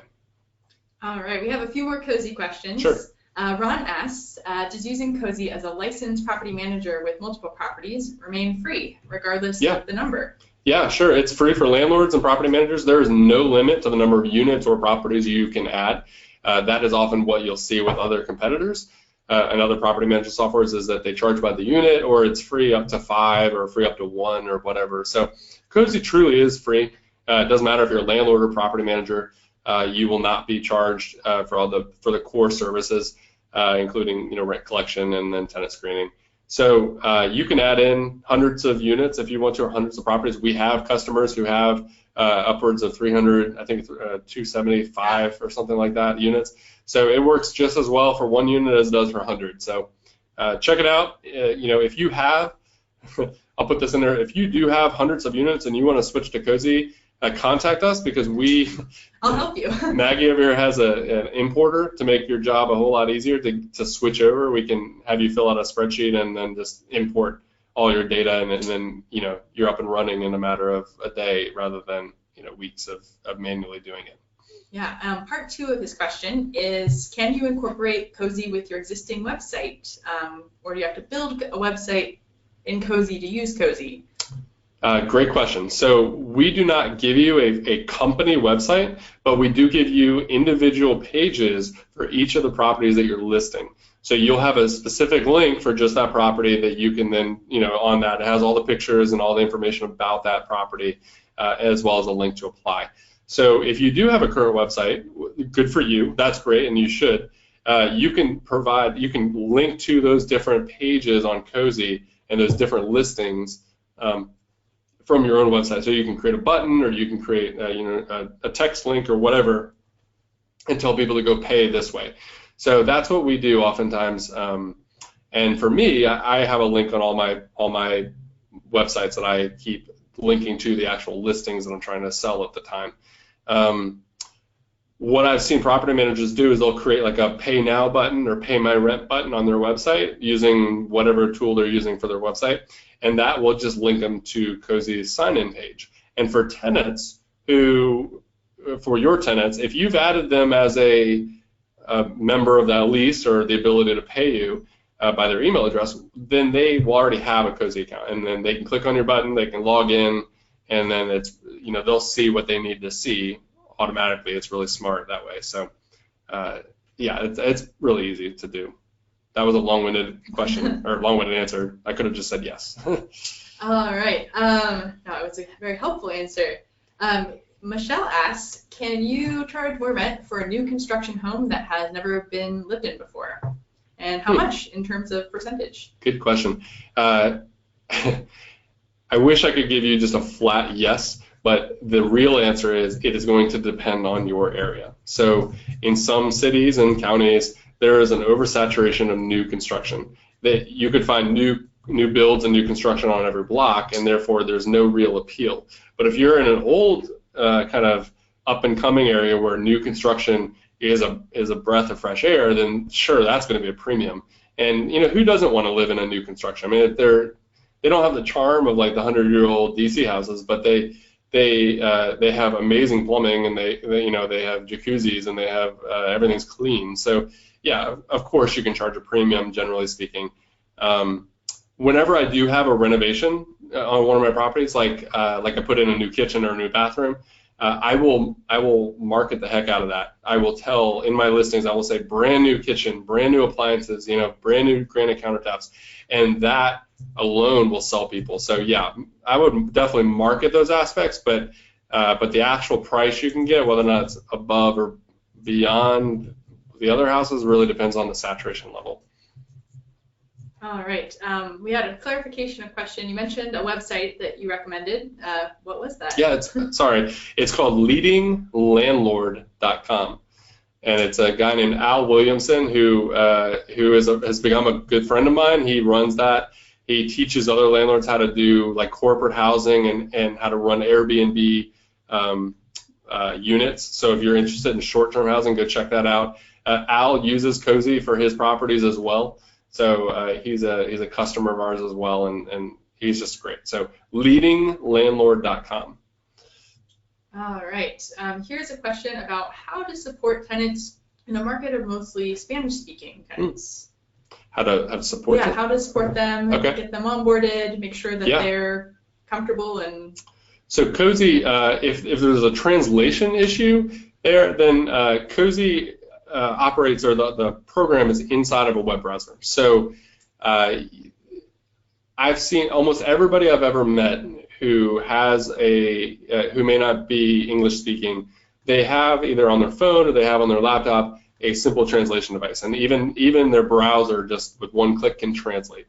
All right, we have a few more cozy questions. Sure. Ron asks, does using Cozy as a licensed property manager with multiple properties remain free, regardless of the number? Yeah, sure. It's free for landlords and property managers. There is no limit to the number of units or properties you can add. That is often what you'll see with other competitors and other property management softwares, is that they charge by the unit, or it's free up to 5 or free up to 1 or whatever. So Cozy truly is free. It doesn't matter if you're a landlord or property manager. You will not be charged for the core services, including rent collection and then tenant screening. So you can add in hundreds of units if you want to, or hundreds of properties. We have customers who have upwards of 300, I think it's 275 or something like that units. So it works just as well for 1 unit as it does for 100. So check it out. If you have, I'll put this in there, if you do have hundreds of units and you want to switch to Cozy, contact us, because I'll help you. Maggie over here has an importer to make your job a whole lot easier to switch over. We can have you fill out a spreadsheet and then just import all your data, and then you're up and running in a matter of a day, rather than weeks of manually doing it. Yeah. Part 2 of his question is, can you incorporate Cozy with your existing website, or do you have to build a website in Cozy to use Cozy? Great question. So we do not give you a company website, but we do give you individual pages for each of the properties that you're listing. So you'll have a specific link for just that property that you can then, on that, it has all the pictures and all the information about that property, as well as a link to apply. So if you do have a current website, good for you, that's great, and you should. You can link to those different pages on Cozy and those different listings from your own website. So you can create a button, or you can create a text link or whatever, and tell people to go pay this way. So that's what we do oftentimes. And for me, I have a link on all my websites that I keep linking to the actual listings that I'm trying to sell at the time. What I've seen property managers do is they'll create like a pay now button or pay my rent button on their website using whatever tool they're using for their website, and that will just link them to Cozy's sign-in page. And for tenants for your tenants, if you've added them as a a member of that lease or the ability to pay you by their email address, then they will already have a Cozy account, and then they can click on your button, they can log in, and then it's, you know, they'll see what they need to see automatically. It's really smart that way. So yeah, it's really easy to do. That was a long-winded question or long-winded answer. I could have just said yes. All right. No, it was a very helpful answer. Michelle asked, can you charge more rent for a new construction home that has never been lived in before? And how much in terms of percentage? Good question. I wish I could give you just a flat yes, but the real answer is it is going to depend on your area. So in some cities and counties, there is an oversaturation of new construction. That you could find new builds and new construction on every block, and therefore there's no real appeal. But if you're in an old kind of up and coming area where new construction is a breath of fresh air, then sure, that's going to be a premium. And you know, who doesn't want to live in a new construction? I mean, they don't have the charm of like the 100-year-old DC houses, but they have amazing plumbing, and they you know, they have jacuzzis, and they have everything's clean. So yeah, of course you can charge a premium, generally speaking. Whenever I do have a renovation on one of my properties, like I put in a new kitchen or a new bathroom, I will market the heck out of that. I will tell in my listings, I will say brand new kitchen, brand new appliances, you know, brand new granite countertops, and that alone will sell people. So yeah, I would definitely market those aspects, but the actual price you can get, whether or not it's above or beyond the other houses, really depends on the saturation level. All right. We had a clarification of question. You mentioned a website that you recommended. What was that? Yeah, it's called leadinglandlord.com, and it's a guy named Al Williamson who has become a good friend of mine. He runs that. He teaches other landlords how to do like corporate housing and how to run Airbnb units. So if you're interested in short-term housing, go check that out. Al uses Cozy for his properties as well. So he's a customer of ours as well, and he's just great. So leadinglandlord.com. All right. Here's a question about how to support tenants in a market of mostly Spanish-speaking tenants. How to support them? Yeah, how to support them, okay. Get them onboarded, make sure that they're comfortable. And so Cozy, if there's a translation issue there, then Cozy operates, or the program is inside of a web browser. So I've seen almost everybody I've ever met who has who may not be English speaking, they have either on their phone or they have on their laptop a simple translation device, and even their browser just with one click can translate.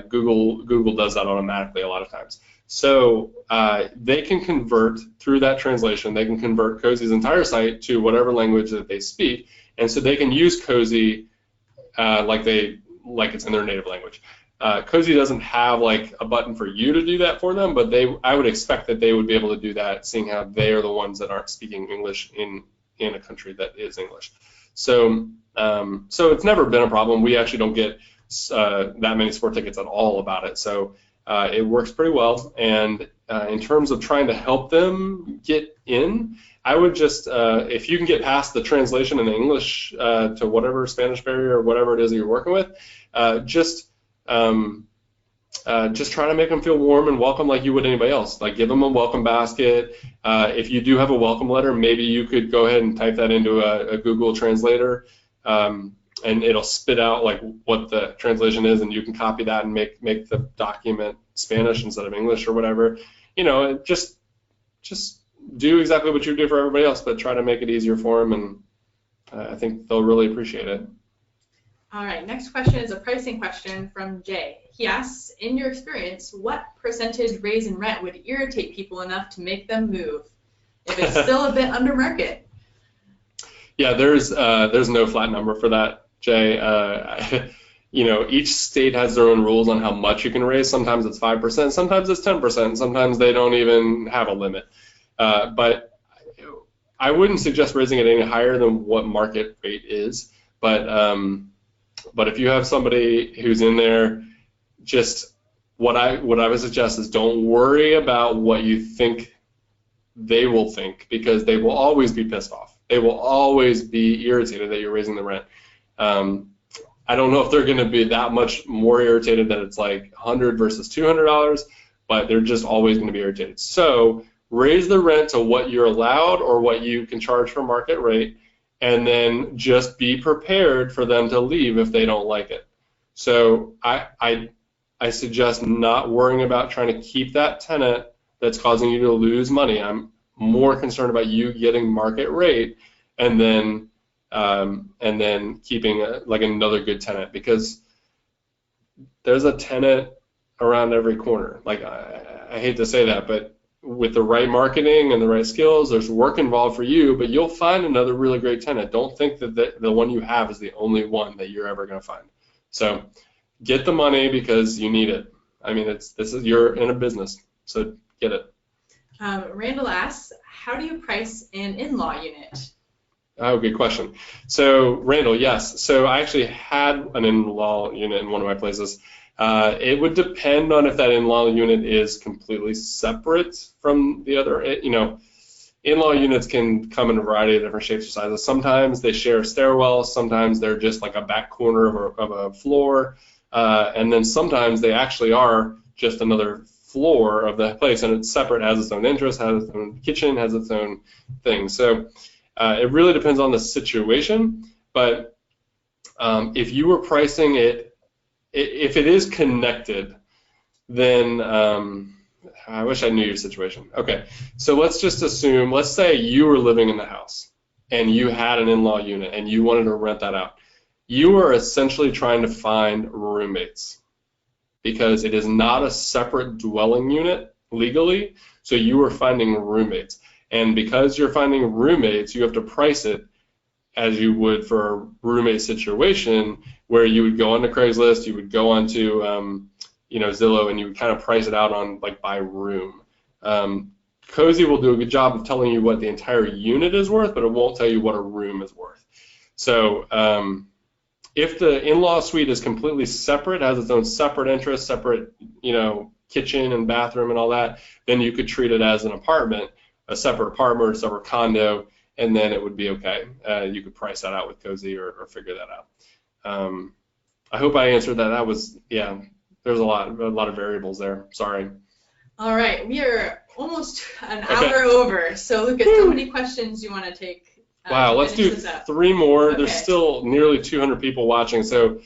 Google does that automatically a lot of times. So they can convert through that translation. They can convert Cozy's entire site to whatever language that they speak, and so they can use Cozy like it's in their native language. Cozy doesn't have like a button for you to do that for them, but I would expect that they would be able to do that, seeing how they are the ones that aren't speaking English in a country that is English. So it's never been a problem. We actually don't get that many sport tickets at all about it. So it works pretty well. And in terms of trying to help them get in, I would just, if you can get past the translation in English to whatever Spanish barrier or whatever it is that you're working with, just try to make them feel warm and welcome like you would anybody else. Like give them a welcome basket. If you do have a welcome letter, maybe you could go ahead and type that into a Google Translator, and it'll spit out like what the translation is, and you can copy that and make the document Spanish instead of English or whatever. You know, just do exactly what you do for everybody else, but try to make it easier for them, and I think they'll really appreciate it. All right, next question is a pricing question from Jay. He asks, in your experience, what percentage raise in rent would irritate people enough to make them move if it's still a bit under market? Yeah, there's no flat number for that, Jay. You know, each state has their own rules on how much you can raise. Sometimes it's 5%, sometimes it's 10%, sometimes they don't even have a limit. But I wouldn't suggest raising it any higher than what market rate is. But if you have somebody who's in there, just what I would suggest is don't worry about what you think they will think, because they will always be pissed off. they will always be irritated that you're raising the rent. I don't know if they're going to be that much more irritated that it's like $100 versus $200, but they're just always going to be irritated. So raise the rent to what you're allowed or what you can charge for market rate, and then just be prepared for them to leave if they don't like it. So I suggest not worrying about trying to keep that tenant that's causing you to lose money. I'm more concerned about you getting market rate and then keeping like another good tenant, because there's a tenant around every corner. Like I hate to say that, but with the right marketing and the right skills, there's work involved for you, but you'll find another really great tenant. Don't think that the one you have is the only one that you're ever going to find. So get the money because you need it. I mean, you're in a business, so get it. Randall asks, how do you price an in-law unit? Oh, good question. So Randall, yes. So I actually had an in-law unit in one of my places. It would depend on if that in-law unit is completely separate from the other. In-law units can come in a variety of different shapes or sizes. Sometimes they share a stairwell. Sometimes they're just like a back corner of a floor. And then sometimes they actually are just another floor of the place, and it's separate, has its own entrance, has its own kitchen, has its own thing. So it really depends on the situation. But if you were pricing it, if it is connected, then I wish I knew your situation. Okay, so let's just assume, let's say you were living in the house and you had an in-law unit and you wanted to rent that out. You are essentially trying to find roommates because it is not a separate dwelling unit legally, so you are finding roommates. And because you're finding roommates, you have to price it as you would for a roommate situation, where you would go onto Craigslist, you would go onto Zillow, and you would kind of price it out on like by room. Cozy will do a good job of telling you what the entire unit is worth, but it won't tell you what a room is worth. So if the in-law suite is completely separate, has its own separate interest, separate kitchen and bathroom and all that, then you could treat it as an apartment, a separate apartment or a separate condo, and then it would be okay. You could price that out with Cozy or figure that out. I hope I answered that. That was, yeah, there's a lot of variables there. Sorry. All right, we are almost an hour over. So Lucas, how many questions do you want to take? Wow, let's do 3 more. Okay. There's still nearly 200 people watching, so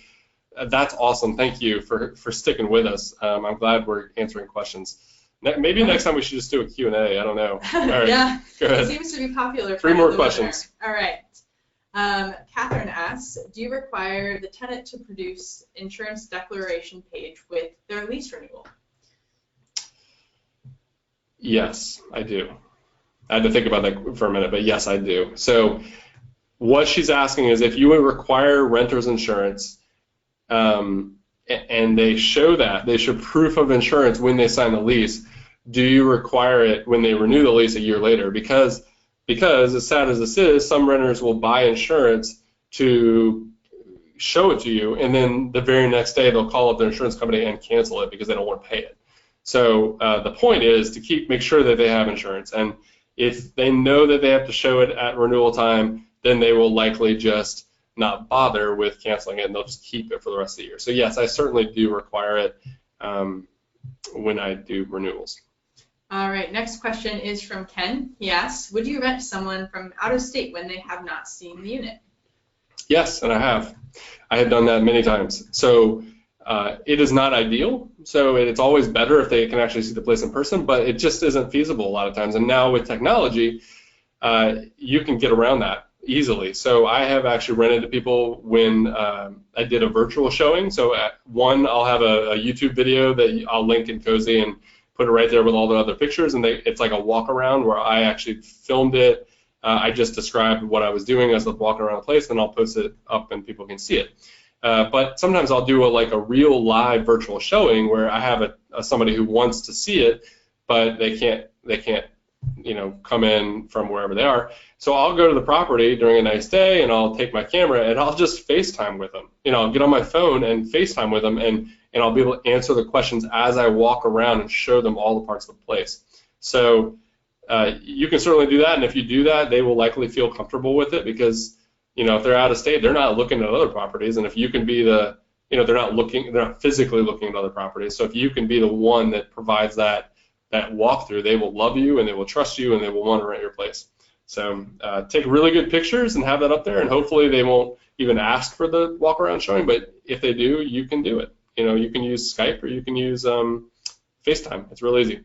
that's awesome. Thank you for sticking with us. I'm glad we're answering questions. Maybe next time we should just do a Q&A. I don't know. All right, yeah, go ahead. It seems to be popular. 3 more questions. All right. Catherine asks, do you require the tenant to produce insurance declaration page with their lease renewal? Yes, I do. I had to think about that for a minute, but yes, I do. So what she's asking is if you would require renter's insurance, and they show that, they show proof of insurance when they sign the lease, do you require it when they renew the lease a year later? Because as sad as this is, some renters will buy insurance to show it to you, and then the very next day they'll call up their insurance company and cancel it because they don't want to pay it. So the point is to make sure that they have insurance, and if they know that they have to show it at renewal time, then they will likely just not bother with canceling it, and they'll just keep it for the rest of the year. So yes, I certainly do require it when I do renewals. All right, next question is from Ken. He asks, would you rent someone from out of state when they have not seen the unit? Yes, and I have. I have done that many times. So it is not ideal. So it's always better if they can actually see the place in person, but it just isn't feasible a lot of times. And now with technology, you can get around that easily. So I have actually rented to people when I did a virtual showing. So I'll have a YouTube video that I'll link in Cozy and put it right there with all the other pictures, and it's like a walk around where I actually filmed it. I just described what I was doing as I was walking around the place, and I'll post it up and people can see it. But sometimes I'll do a real live virtual showing where I have somebody who wants to see it, but they can't come in from wherever they are. So I'll go to the property during a nice day, and I'll take my camera and I'll just FaceTime with them. I'll get on my phone and FaceTime with them, and I'll be able to answer the questions as I walk around and show them all the parts of the place. So you can certainly do that, and if you do that, they will likely feel comfortable with it because, if they're out of state, they're not looking at other properties, and if you can be they're not physically looking at other properties. So if you can be the one that provides that walkthrough, they will love you and they will trust you and they will want to rent your place. So take really good pictures and have that up there, and hopefully they won't even ask for the walk around showing, but if they do, you can do it. You can use Skype or you can use FaceTime. It's real easy.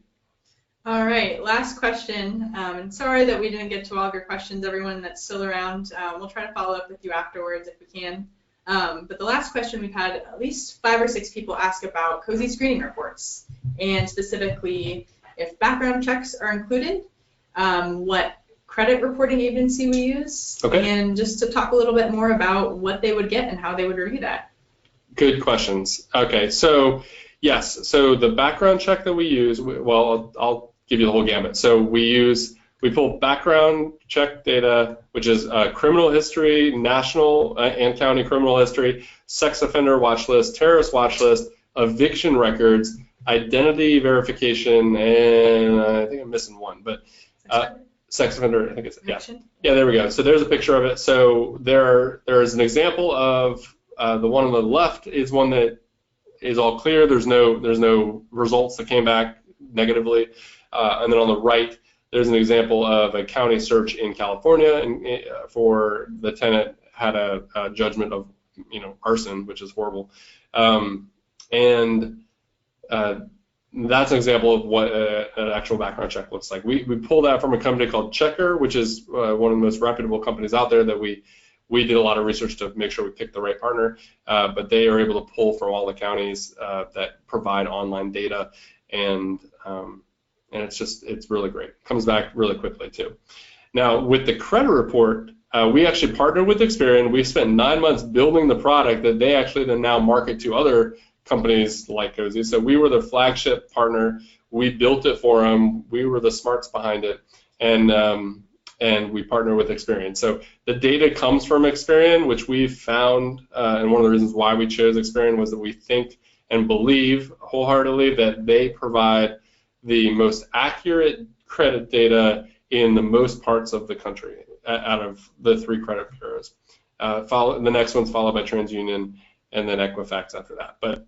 All right, last question. And sorry that we didn't get to all of your questions, everyone that's still around. We'll try to follow up with you afterwards if we can. But the last question, we've had at least 5 or 6 people ask about cozy screening reports, and specifically if background checks are included, what credit reporting agency we use, and just to talk a little bit more about what they would get and how they would review that. Good questions. Okay, so yes, so the background check that we use, well, I'll give you the whole gamut. So we pull background check data, which is criminal history, national and county criminal history, sex offender watch list, terrorist watch list, eviction records, identity verification, and I think I'm missing one, but sex offender, I think it's, eviction? Yeah, there we go. So there's a picture of it. So there is an example of the one on the left is one that is all clear. There's no results that came back negatively. And then on the right, there's an example of a county search in California, and for the tenant had a judgment of arson, which is horrible. And that's an example of what an actual background check looks like. We pulled that from a company called Checker, which is one of the most reputable companies out there that we did a lot of research to make sure we picked the right partner, but they are able to pull from all the counties that provide online data, and it's really great. It comes back really quickly too. Now with the credit report, we actually partnered with Experian. We spent 9 months building the product that they actually then now market to other companies like Cozy. So we were the flagship partner. We built it for them. We were the smarts behind it, and we partner with Experian. So the data comes from Experian, which we found, and one of the reasons why we chose Experian was that we think and believe wholeheartedly that they provide the most accurate credit data in the most parts of the country out of the 3 credit bureaus. The next one's followed by TransUnion, and then Equifax after that. But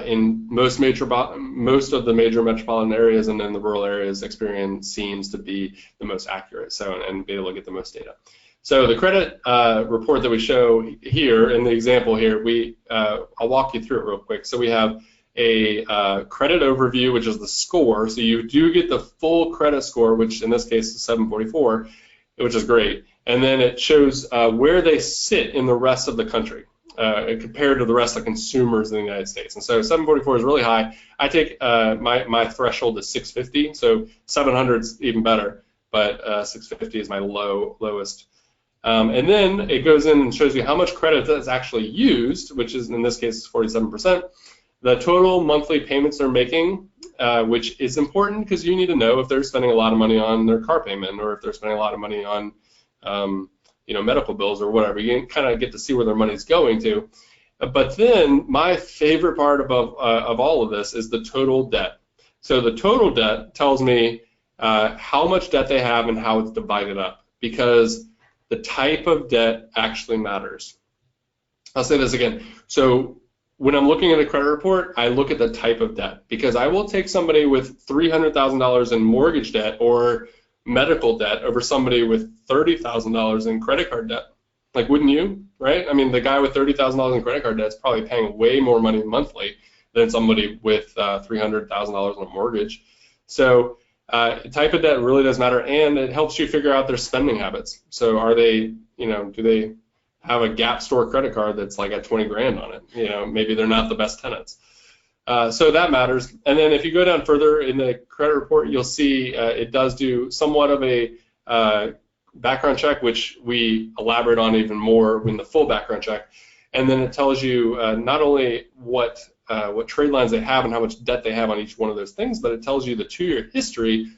in most of the major metropolitan areas and in the rural areas, Experian seems to be the most accurate, and be able to get the most data. So the credit report that we show here in the example here, I'll walk you through it real quick. So we have a credit overview, which is the score. So you do get the full credit score, which in this case is 744, which is great. And then it shows where they sit in the rest of the country. Compared to the rest of the consumers in the United States. And so 744 is really high. I take my threshold is 650, so 700 is even better, but 650 is my lowest. And then it goes in and shows you how much credit that's actually used, which is in this case is 47%. The total monthly payments they're making, which is important because you need to know if they're spending a lot of money on their car payment or if they're spending a lot of money on medical bills or whatever. You can kind of get to see where their money's going to. But then my favorite part of all of this is the total debt. So the total debt tells me how much debt they have and how it's divided up, because the type of debt actually matters. I'll say this again. So when I'm looking at a credit report, I look at the type of debt, because I will take somebody with $300,000 in mortgage debt or medical debt over somebody with $30,000 in credit card debt. Like, wouldn't you, right? I mean, the guy with $30,000 in credit card debt is probably paying way more money monthly than somebody with $300,000 on a mortgage. So type of debt really does matter, and it helps you figure out their spending habits. So are they, do they have a Gap store credit card that's like at 20 grand on it? Maybe they're not the best tenants. So that matters. And then if you go down further in the credit report, you'll see it does do somewhat of a background check, which we elaborate on even more in the full background check. And then it tells you not only what trade lines they have and how much debt they have on each one of those things, but it tells you the 2-year history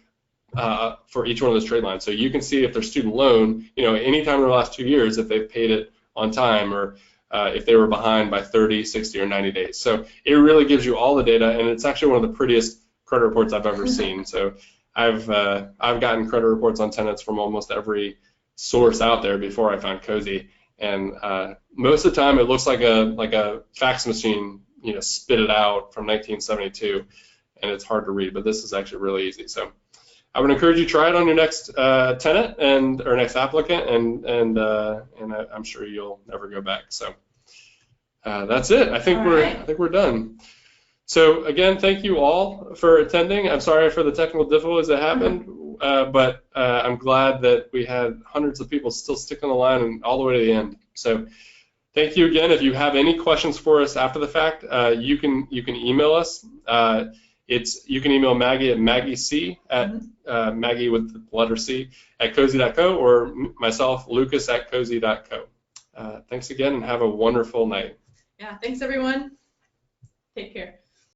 for each one of those trade lines. So you can see if their student loan, anytime in the last 2 years, if they've paid it on time, or if they were behind by 30, 60, or 90 days. So it really gives you all the data, and it's actually one of the prettiest credit reports I've ever seen. So I've gotten credit reports on tenants from almost every source out there before I found Cozy, and most of the time it looks like a fax machine, spit it out from 1972, and it's hard to read. But this is actually really easy. So I would encourage you to try it on your next tenant or next applicant, and I'm sure you'll never go back. So that's it. I think we're done. So again, thank you all for attending. I'm sorry for the technical difficulties that happened, but I'm glad that we had hundreds of people still sticking the line and all the way to the end. So thank you again. If you have any questions for us after the fact, you can email us. You can email Maggie at maggiec at Maggie with the letter C at cozy.co, or myself, Lucas at cozy.co. Thanks again, and have a wonderful night. Yeah, thanks everyone. Take care.